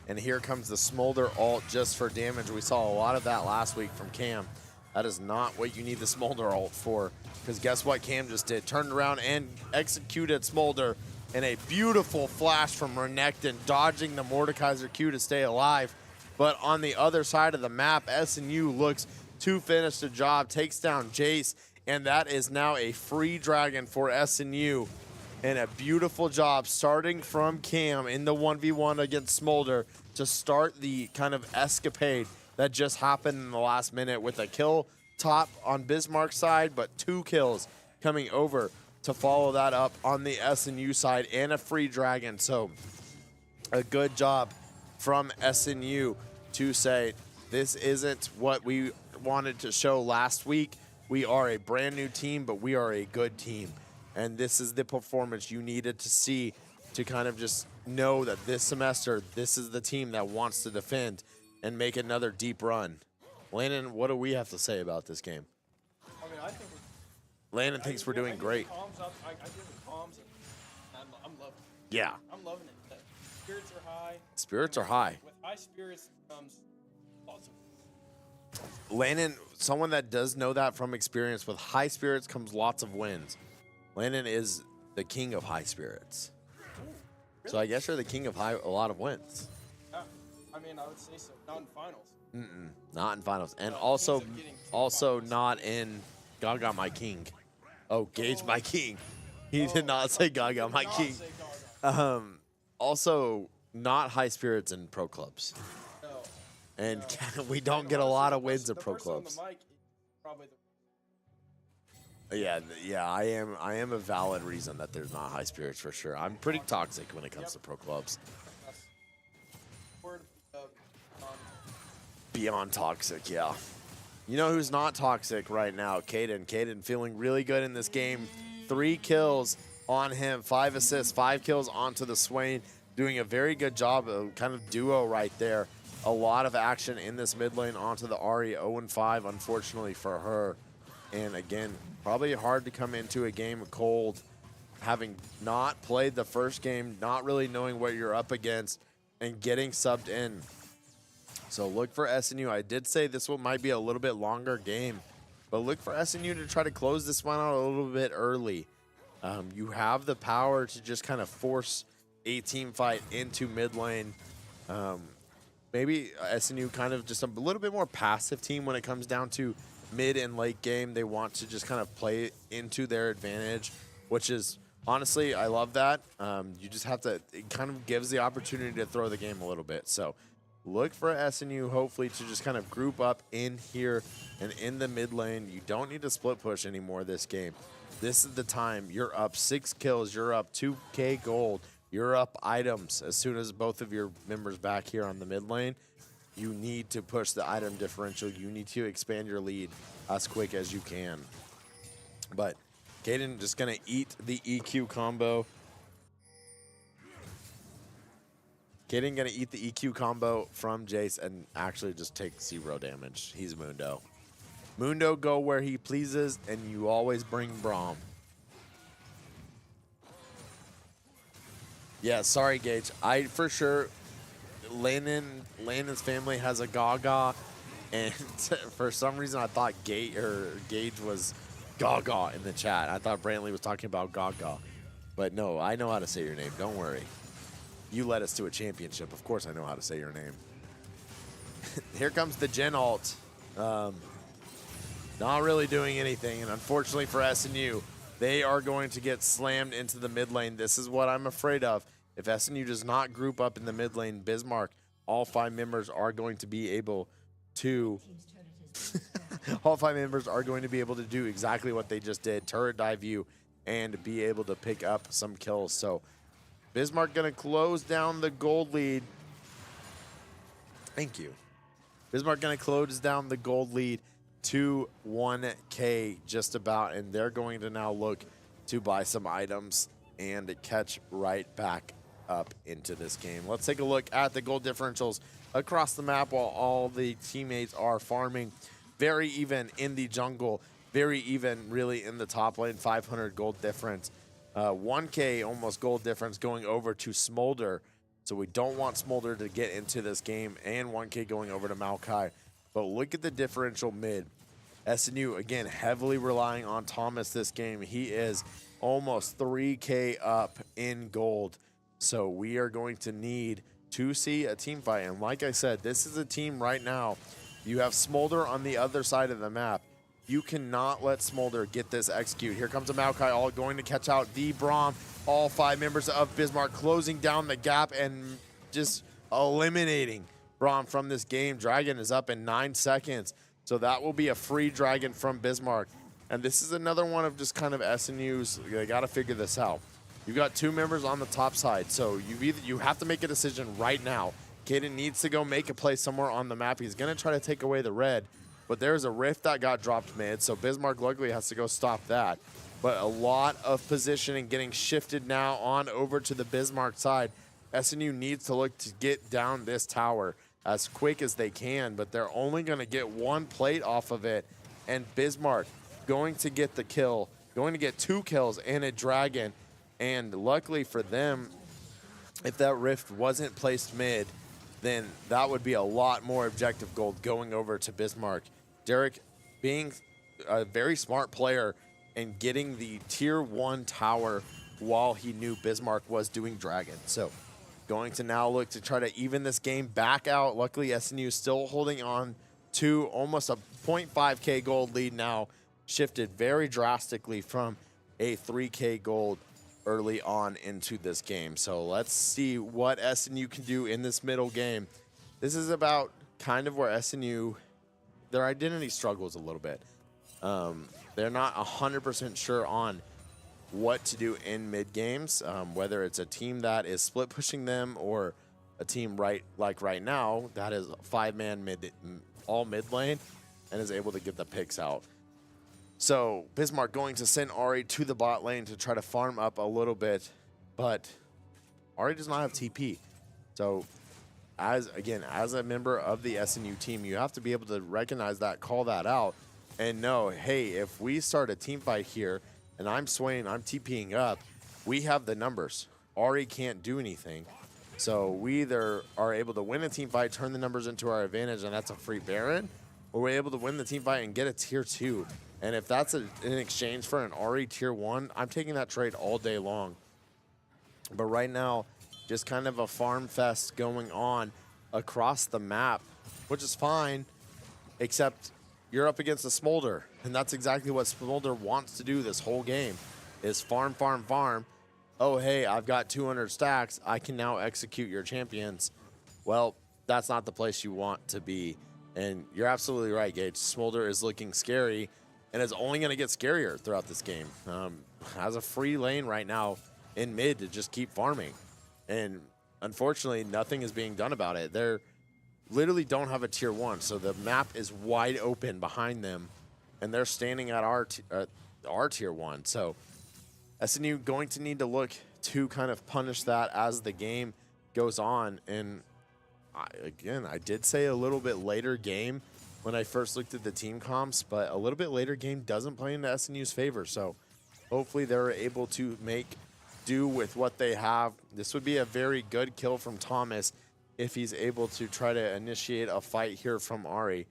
And here comes the Smolder ult just for damage. We saw a lot of that last week from Cam. That is not what you need the Smolder ult for, because guess what Cam just did? Turned around and executed Smolder in a beautiful flash from Renekton, dodging the Mordekaiser Q to stay alive. But on the other side of the map, SNU looks to finish the job, takes down Jace, and that is now a free Dragon for SNU. And a beautiful job starting from Cam in the 1v1 against Smolder to start the kind of escapade that just happened in the last minute with a kill top on Bismarck's side, but 2 kills coming over to follow that up on the SNU side and a free Dragon. So a good job from SNU to say, this isn't what we wanted to show last week. We are a brand new team, but we are a good team. And this is the performance you needed to see to kind of just know that this semester, this is the team that wants to defend and make another deep run. Landon, what do we have to say about this game? I mean, I think Landon thinks we're doing great. I give it calms, and I'm loving it. Yeah. I'm loving it. The spirits are high. Spirits are high. With high spirits comes lots of. Landon, someone that does know that from experience, with high spirits comes lots of wins. Landon is the king of high spirits. So I guess you're the king of a lot of wins. Yeah, I mean, I would say so. Not in finals. Not in finals. And also not in Gaga my king. Oh, Gage my king. He did not say Gaga my king. Also not high spirits in pro clubs. No. And we don't get a lot of wins in pro The person on clubs. the mic is probably the Yeah, I am a valid reason that there's not high spirits for sure. I'm pretty toxic when it comes to pro clubs. word of Beyond toxic, yeah. You know who's not toxic right now? Caden. Caden feeling really good in this game. 3 kills on him, 5 assists, 5 kills onto the Swain. Doing a very good job of kind of duo right there. A lot of action in this mid lane onto the Ahri. 0-5, unfortunately for her. And again, probably hard to come into a game cold, having not played the first game, not really knowing what you're up against, and getting subbed in. So look for SNU. I did say this one might be a little bit longer game, but look for SNU to try to close this one out a little bit early. You have the power to just kind of force a team fight into mid lane. Maybe SNU kind of just a little bit more passive team when it comes down to mid and late game. They want to just kind of play into their advantage, which is honestly, I love that. You just have to, it kind of gives the opportunity to throw the game a little bit. So look for SNU hopefully to just kind of group up in here and in the mid lane. You don't need to split push anymore this game. This is the time. You're up 6 kills. You're up 2K gold. You're up items as soon as both of your members back here on the mid lane. You need to push the item differential. You need to expand your lead as quick as you can. But Caden just going to eat the EQ combo. Caden going to eat the EQ combo from Jace and actually just take 0 damage. He's Mundo. Mundo go where he pleases, and you always bring Braum. Yeah, sorry, Gage. I for sure, Landon's family has a Gaga, and for some reason I thought Gage was Gaga in the chat. I thought Brantley was talking about Gaga, but no, I know how to say your name. Don't worry. You led us to a championship. Of course I know how to say your name. Here comes the Gen ult. Not really doing anything, and unfortunately for SNU, they are going to get slammed into the mid lane. This is what I'm afraid of. If SNU does not group up in the mid lane, Bismarck, all 5 members are going to be able to all 5 members are going to be able to do exactly what they just did, turret dive you, and be able to pick up some kills. So Bismarck going to close down the gold lead. Thank you. Bismarck going to close down the gold lead to 1K just about, and they're going to now look to buy some items and catch right back up into this game. Let's take a look at the gold differentials across the map while all the teammates are farming. Very even in the jungle, very even really in the top lane, 500 gold difference. 1K almost gold difference going over to Smolder. So we don't want Smolder to get into this game, and 1K going over to Maokai. But look at the differential mid. SNU, again, heavily relying on Thomas this game. He is almost 3K up in gold. So we are going to need to see a team fight. And like I said, this is a team right now. You have Smolder on the other side of the map. You cannot let Smolder get this execute. Here comes a Maokai, all going to catch out the Braum. All 5 members of Bismarck closing down the gap and just eliminating Braum from this game. Dragon is up in 9 seconds. So that will be a free Dragon from Bismarck. And this is another one of just kind of SNU's, they got to figure this out. You've got 2 members on the top side. So you have to make a decision right now. Caden needs to go make a play somewhere on the map. He's going to try to take away the red. But there's a rift that got dropped mid, so Bismarck luckily has to go stop that. But a lot of positioning getting shifted now on over to the Bismarck side. SNU needs to look to get down this tower as quick as they can, but they're only going to get 1 plate off of it. And Bismarck going to get the kill, going to get 2 kills and a Dragon. And luckily for them, if that rift wasn't placed mid, then that would be a lot more objective gold going over to Bismarck. Derek being a very smart player and getting the tier 1 tower while he knew Bismarck was doing Dragon. So going to now look to try to even this game back out. Luckily, SNU still holding on to almost a 0.5K gold lead now. Shifted very drastically from a 3K gold early on into this game. So let's see what SNU can do in this middle game. This is about kind of where SNU, their identity struggles a little bit. They're not 100% sure on what to do in mid games, whether it's a team that is split pushing them or a team like right now that is 5-man all mid lane and is able to get the picks out. So Bismarck going to send Ari to the bot lane to try to farm up a little bit, but Ari does not have TP. So as a member of the SNU team, you have to be able to recognize that, call that out, and know, hey, if we start a team fight here and I'm swaying, I'm TPing up, we have the numbers. Ari can't do anything. So we either are able to win a team fight, turn the numbers into our advantage, and that's a free Baron, or we're able to win the team fight and get a tier 2. And if that's in exchange for an Ari tier 1, I'm taking that trade all day long. But right now, just kind of a farm fest going on across the map, which is fine, except you're up against a Smolder. And that's exactly what Smolder wants to do this whole game, is farm, farm, farm. Oh, hey, I've got 200 stacks. I can now execute your champions. Well, that's not the place you want to be. And you're absolutely right, Gage. Smolder is looking scary and is only going to get scarier throughout this game. Has a free lane right now in mid to just keep farming. And unfortunately, nothing is being done about it. They're literally don't have a tier 1, so the map is wide open behind them, and they're standing at our tier 1. So SNU going to need to look to kind of punish that as the game goes on. And I did say a little bit later game when I first looked at the team comps, but a little bit later game doesn't play into SNU's favor. So hopefully they're able to make do with what they have. This would be a very good kill from Thomas if he's able to try to initiate a fight here from Ari.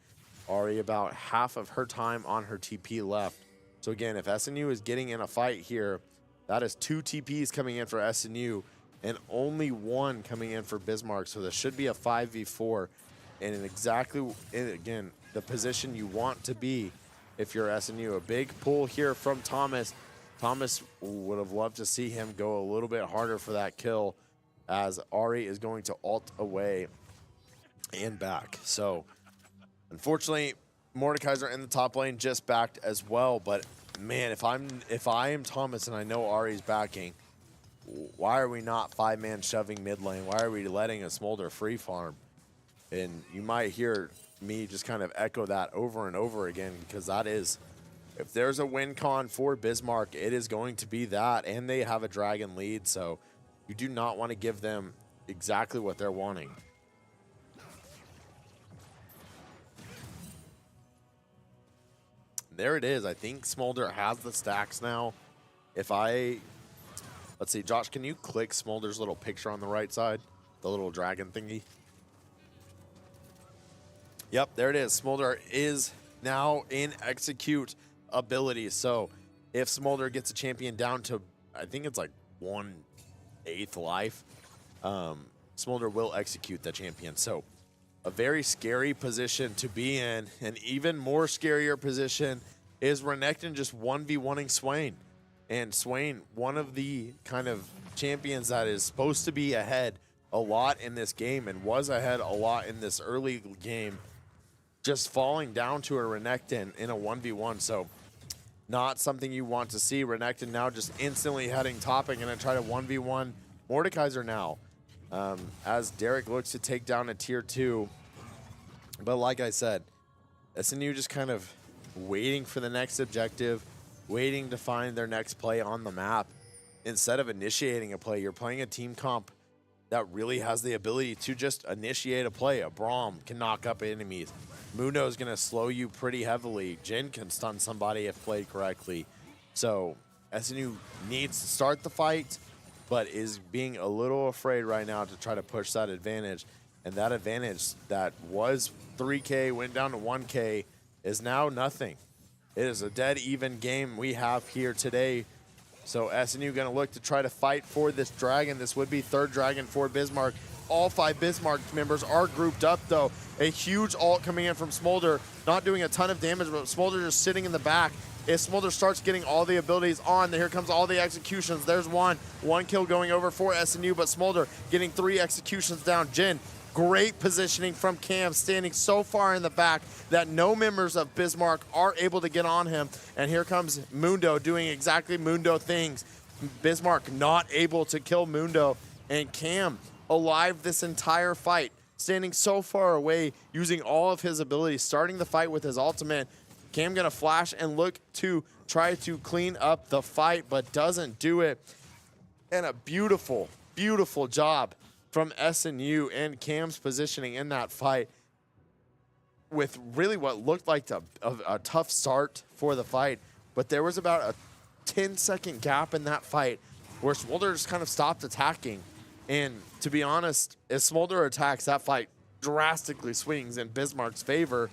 Ari about half of her time on her TP left. So again, if SNU is getting in a fight here, that is 2 TPs coming in for SNU and only 1 coming in for Bismarck. So this should be a 5v4 and again, the position you want to be if you're SNU. A big pull here from Thomas. Thomas would have loved to see him go a little bit harder for that kill, as Ari is going to ult away and back. So unfortunately, Mordekaiser in the top lane just backed as well. But man, if I am Thomas and I know Ari's backing, why are we not 5-man shoving mid lane? Why are we letting a Smolder free farm? And you might hear me just kind of echo that over and over again, because that is, if there's a win con for Bismarck, it is going to be that, and they have a Dragon lead, so you do not want to give them exactly what they're wanting. There it is. I think Smolder has the stacks now. If I Let's see, Josh, can you click Smolder's little picture on the right side? The little dragon thingy? Yep, there it is. Smolder is now in execute ability. So if Smolder gets a champion down to, I think it's like 1/8 life, Smolder will execute the champion. So a very scary position to be in. An even more scarier position is Renekton just 1v1ing Swain. And Swain, one of the kind of champions that is supposed to be ahead a lot in this game and was ahead a lot in this early game, just falling down to a Renekton in a 1v1. So not something you want to see. Renekton now just instantly heading top and going to try to 1v1 Mordekaiser now. As Derek looks to take down a tier 2. But like I said, SNU just kind of waiting for the next objective, waiting to find their next play on the map. Instead of initiating a play, you're playing a team comp that really has the ability to just initiate a play. A Braum can knock up enemies. Mundo is going to slow you pretty heavily. Jin can stun somebody if played correctly. So SNU needs to start the fight, but is being a little afraid right now to try to push that advantage. And that advantage that was 3K, went down to 1K, is now nothing. It is a dead even game we have here today. So SNU going to look to try to fight for this dragon. This would be third dragon for Bismarck. All 5 Bismarck members are grouped up, though. A huge ult coming in from Smolder, not doing a ton of damage, but Smolder just sitting in the back. If Smolder starts getting all the abilities on, here comes all the executions. There's one kill going over for SNU, but Smolder getting 3 executions down. Jin, great positioning from Cam, standing so far in the back that no members of Bismarck are able to get on him. And here comes Mundo doing exactly Mundo things. Bismarck not able to kill Mundo, and Cam alive this entire fight, standing so far away, using all of his abilities, starting the fight with his ultimate. Cam gonna flash and look to try to clean up the fight, but doesn't do it. And a beautiful, beautiful job from SNU and Cam's positioning in that fight, with really what looked like a tough start for the fight. But there was about a 10-second gap in that fight where Smolder just kind of stopped attacking. And to be honest, if Smolder attacks, that fight drastically swings in Bismarck's favor.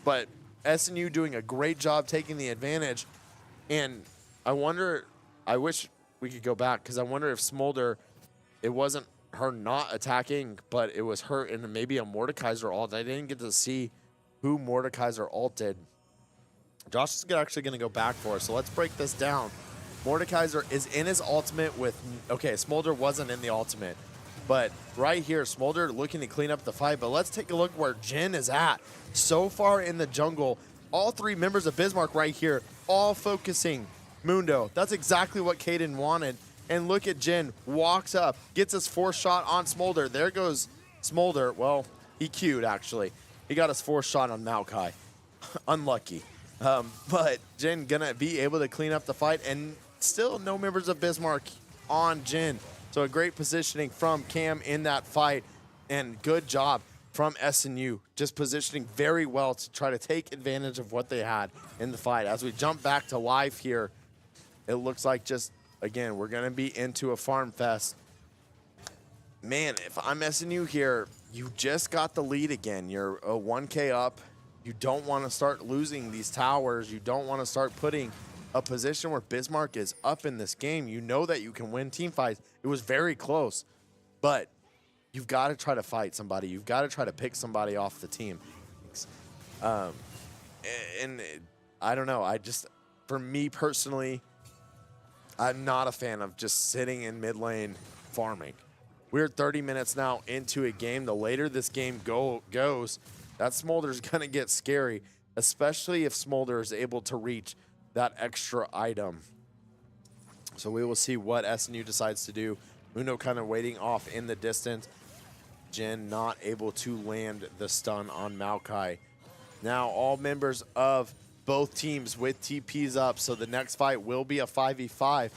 But SNU doing a great job taking the advantage. And I wish we could go back, because I wonder if Smolder, it wasn't her not attacking, but it was her and maybe a Mordekaiser ult. I didn't get to see who Mordekaiser ulted. Josh is actually going to go back for us, so let's break this down. Mordekaiser is in his ultimate with, okay, Smolder wasn't in the ultimate, but right here, Smolder looking to clean up the fight. But let's take a look where Jin is at. So far in the jungle, all 3 members of Bismarck right here, all focusing Mundo. That's exactly what Caden wanted. And look at Jin, walks up, gets his 4th shot on Smolder. There goes Smolder. Well, he queued, actually. He got his 4th shot on Maokai. Unlucky. But Jin gonna be able to clean up the fight, and still no members of Bismarck on Jin. So a great positioning from Cam in that fight, and good job from SNU, just positioning very well to try to take advantage of what they had in the fight. As we jump back to live here, it looks like just, again, we're going to be into a farm fest. Man, if I'm SNU here, you just got the lead again. You're a 1K up. You don't want to start losing these towers. You don't want to start putting a position where Bismarck is up in this game. You know that you can win team fights. It was very close, but you've got to try to fight somebody. You've got to try to pick somebody off the team. And I don't know. For me personally, I'm not a fan of just sitting in mid lane farming. We're 30 minutes now into a game. The later this game goes, that Smolder's going to get scary, especially if Smolder is able to reach that extra item. So we will see what SNU decides to do. Mundo kind of waiting off in the distance. Jin not able to land the stun on Maokai. Now all members of both teams with TPs up, so the next fight will be a 5v5.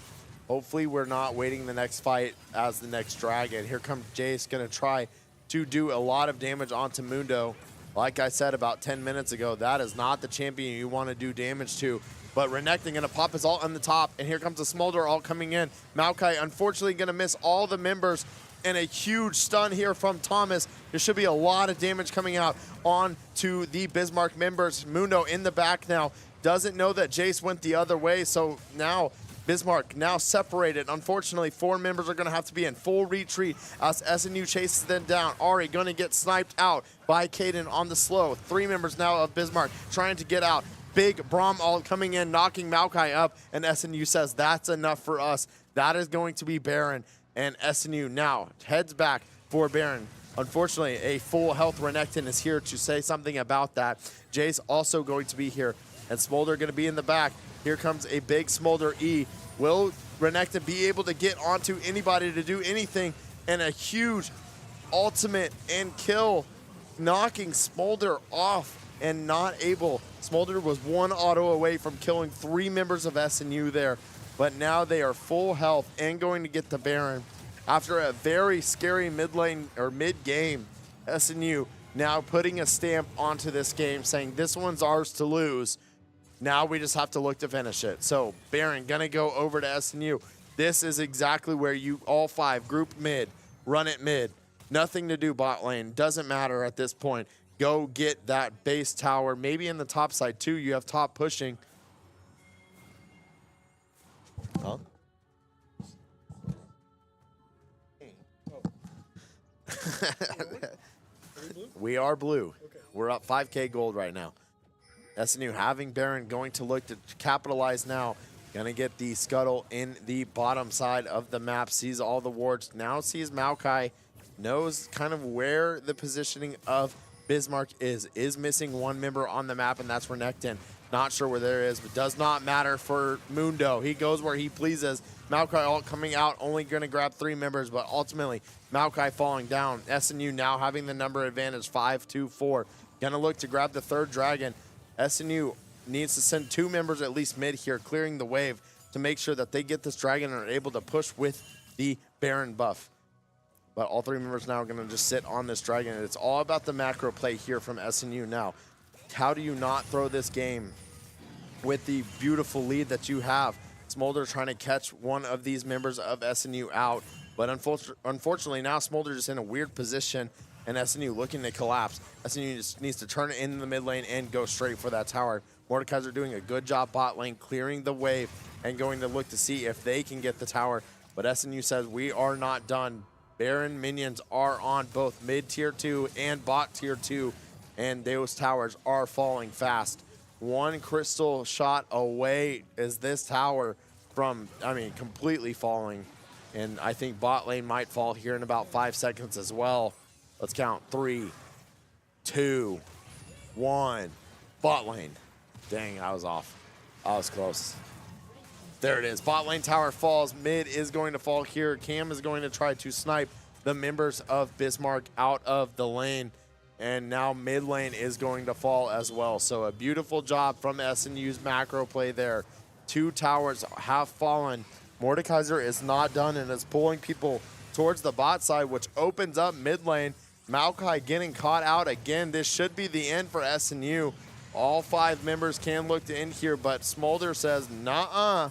Hopefully we're not waiting the next fight as the next dragon. Here comes Jace, gonna try to do a lot of damage onto Mundo. Like I said about 10 minutes ago, that is not the champion you want to do damage to. But Renekton gonna pop his ult on the top, and here comes the Smolder ult coming in. Maokai unfortunately gonna miss all the members, and a huge stun here from Thomas. There should be a lot of damage coming out onto the Bismarck members. Mundo in the back now. Doesn't know that Jace went the other way, so now Bismarck now separated. Unfortunately, 4 members are going to have to be in full retreat as SNU chases them down. Ari going to get sniped out by Caden on the slow. 3 members now of Bismarck trying to get out. Big Braum ult coming in, knocking Maokai up, and SNU says that's enough for us. That is going to be Baron, and SNU now heads back for Baron. Unfortunately, a full health Renekton is here to say something about that. Jace also going to be here, and Smolder going to be in the back. Here comes a big Smolder E. Will Renekton be able to get onto anybody to do anything? And a huge ultimate and kill, knocking Smolder off and not able. Smolder was 1 auto away from killing 3 members of SNU there, but now they are full health and going to get the Baron. After a very scary mid lane or mid game, SNU now putting a stamp onto this game, saying this one's ours to lose. Now we just have to look to finish it. So Baron gonna go over to SNU. This is exactly where you all 5 group mid, run it mid. Nothing to do bot lane. Doesn't matter at this point. Go get that base tower. Maybe in the top side too. You have top pushing. Huh? We are blue. Okay. We're up 5K gold right now. SNU having Baron, going to look to capitalize now. Gonna get the scuttle in the bottom side of the map. Sees all the wards. Now sees Maokai. Knows kind of where the positioning of Bismarck is. Is missing 1 member on the map, and that's Renekton. Not sure where there is, but does not matter for Mundo. He goes where he pleases. Maokai ult coming out, only gonna grab 3 members, but ultimately Maokai falling down. SNU now having the number advantage, 5-2-4. Gonna look to grab the 3rd dragon. SNU needs to send 2 members at least mid here, clearing the wave to make sure that they get this dragon and are able to push with the Baron buff. But all 3 members now are going to just sit on this dragon. And it's all about the macro play here from SNU now. How do you not throw this game with the beautiful lead that you have? Smolder trying to catch one of these members of SNU out. But unfortunately, now Smolder just in a weird position, and SNU looking to collapse. SNU just needs to turn it in the mid lane and go straight for that tower. Mordekaiser doing a good job bot lane, clearing the wave and going to look to see if they can get the tower. But SNU says we are not done. Baron minions are on both mid tier 2 and bot tier 2, and those towers are falling fast. 1 crystal shot away is this tower from, completely falling. And I think bot lane might fall here in about 5 seconds as well. Let's count. 3, 2, 1. Bot lane. Dang, I was off. I was close. There it is. Bot lane tower falls. Mid is going to fall here. Cam is going to try to snipe the members of Bismarck out of the lane. And now mid lane is going to fall as well. So a beautiful job from SNU's macro play there. 2 towers have fallen. Mordekaiser is not done and is pulling people towards the bot side, which opens up mid lane. Maokai getting caught out again. This should be the end for SNU. All 5 members can look to end here, but Smolder says, nuh-uh.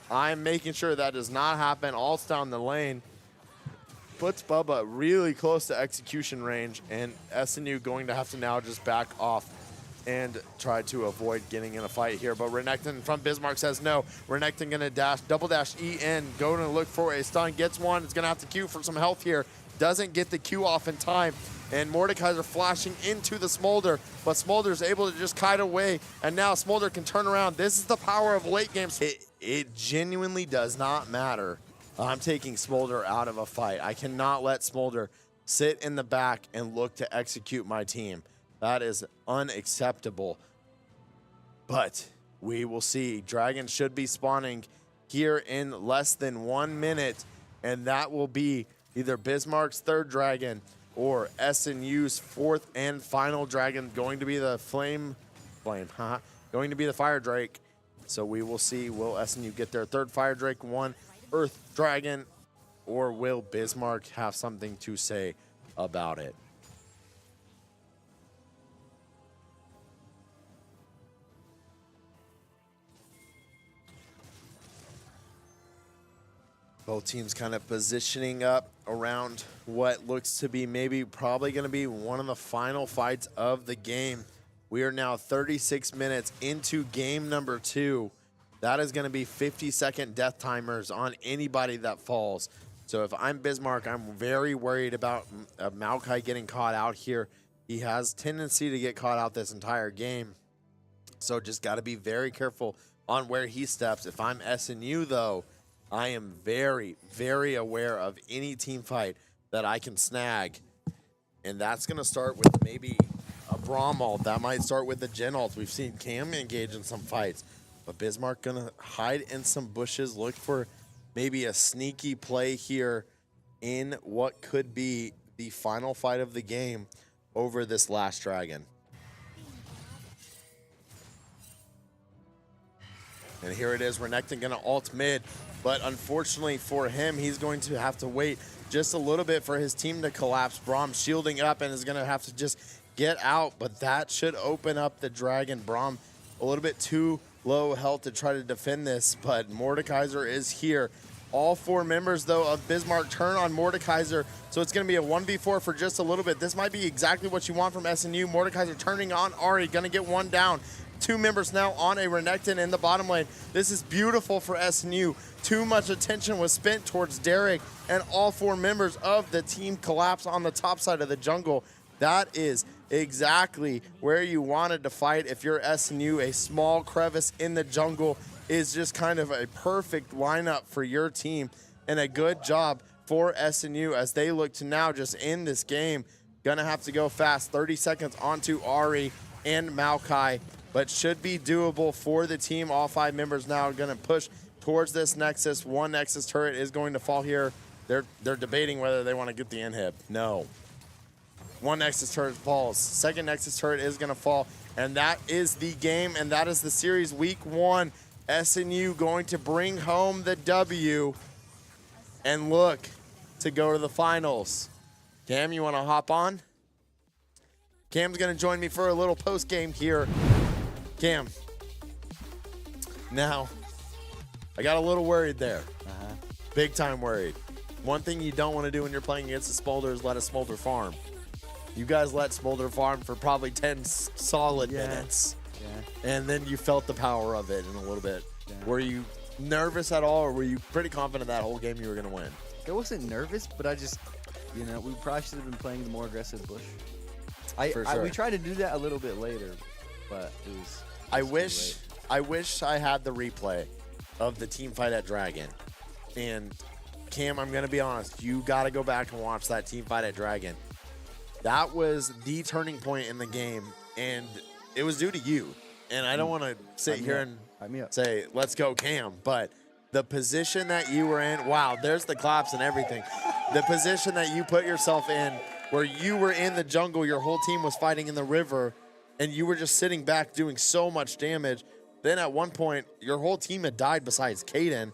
I'm making sure that does not happen. Ults down the lane. Puts Bubba really close to execution range, and SNU going to have to now just back off and try to avoid getting in a fight here. But Renekton from Bismarck says no. Renekton gonna dash, double dash E in, go to look for a stun, gets one. It's gonna have to queue for some health here. Doesn't get the Q off in time. And Mordekaiser flashing into the Smolder, but Smolder's able to just kite away, and now Smolder can turn around. This is the power of late games. It genuinely does not matter. I'm taking Smolder out of a fight. I cannot let Smolder sit in the back and look to execute my team. That is unacceptable. But we will see. Dragons should be spawning here in less than 1 minute, and that will be either Bismarck's 3rd dragon or SNU's 4th and final dragon, going to be the going to be the Fire Drake. So we will see, will SNU get their 3rd Fire Drake, 1 Earth Dragon, or will Bismarck have something to say about it? Both teams kind of positioning up around what looks to be maybe probably going to be one of the final fights of the game. We are now 36 minutes into game number 2. That is going to be 50-second death timers on anybody that falls. So if I'm Bismarck, I'm very worried about Maokai getting caught out here. He has tendency to get caught out this entire game. So just got to be very careful on where he steps. If I'm SNU, though, I am very, very aware of any team fight that I can snag. And that's going to start with maybe a Braum ult. That might start with a Gen ult. We've seen Cam engage in some fights. But Bismarck going to hide in some bushes, look for maybe a sneaky play here in what could be the final fight of the game over this last dragon. And here it is, Renekton going to ult mid. But unfortunately for him, he's going to have to wait just a little bit for his team to collapse. Braum shielding up and is going to have to just get out. But that should open up the dragon. Braum a little bit too low health to try to defend this. But Mordekaiser is here. All 4 members, though, of Bismarck turn on Mordekaiser. So it's going to be a 1v4 for just a little bit. This might be exactly what you want from SNU. Mordekaiser turning on Ari. Going to get 1 down. 2 members now on a Renekton in the bottom lane. This is beautiful for SNU. Too much attention was spent towards Derek, and all 4 members of the team collapse on the top side of the jungle. That is exactly where you wanted to fight if you're SNU. A small crevice in the jungle is just kind of a perfect lineup for your team, and a good job for SNU as they look to now just end this game. Gonna have to go fast. 30 seconds onto Ari and Maokai, but should be doable for the team. All 5 members now are going to push towards this Nexus. 1 Nexus turret is going to fall here. They're debating whether they want to get the inhib. No. 1 Nexus turret falls. 2nd Nexus turret is going to fall. And that is the game, and that is the series week 1. SNU going to bring home the W and look to go to the finals. Cam, you want to hop on? Cam's going to join me for a little post-game here. Cam, now, I got a little worried there. Big time worried. One thing you don't want to do when you're playing against a Smolder is let a Smolder farm. You guys let Smolder farm for probably 10 solid minutes. Yeah. And then you felt the power of it in a little bit. Yeah. Were you nervous at all, or were you pretty confident that whole game you were going to win? I wasn't nervous, but I just, we probably should have been playing the more aggressive bush. We tried to do that a little bit later, but it was I wish I had the replay of the team fight at Dragon. And Cam, I'm going to be honest, you got to go back and watch that team fight at Dragon. That was the turning point in the game, and it was due to you. And I don't want to sit here and say, let's go Cam, but the position that you were in, wow, there's the claps and everything. The position that you put yourself in, where you were in the jungle, your whole team was fighting in the river, and you were just sitting back doing so much damage. Then at one point, your whole team had died besides Kaden,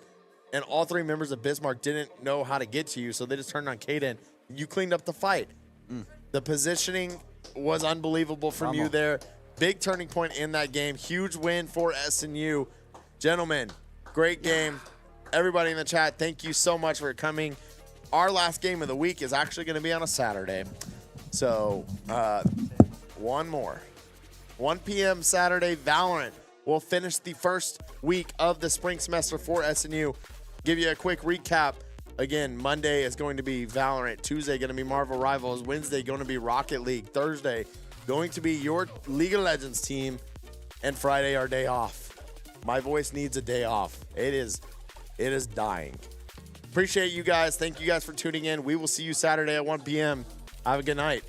and all 3 members of Bismarck didn't know how to get to you, so they just turned on Kaden. You cleaned up the fight. The positioning was unbelievable from you there. Big turning point in that game. Huge win for SNU. Gentlemen, great game. Everybody in the chat, thank you so much for coming. Our last game of the week is actually going to be on a Saturday. So, one more. 1 p.m. Saturday, Valorant will finish the first week of the spring semester for SNU. Give you a quick recap. Again, Monday is going to be Valorant. Tuesday going to be Marvel Rivals. Wednesday going to be Rocket League. Thursday going to be your League of Legends team. And Friday, our day off. My voice needs a day off. It is dying. Appreciate you guys. Thank you guys for tuning in. We will see you Saturday at 1 p.m. Have a good night.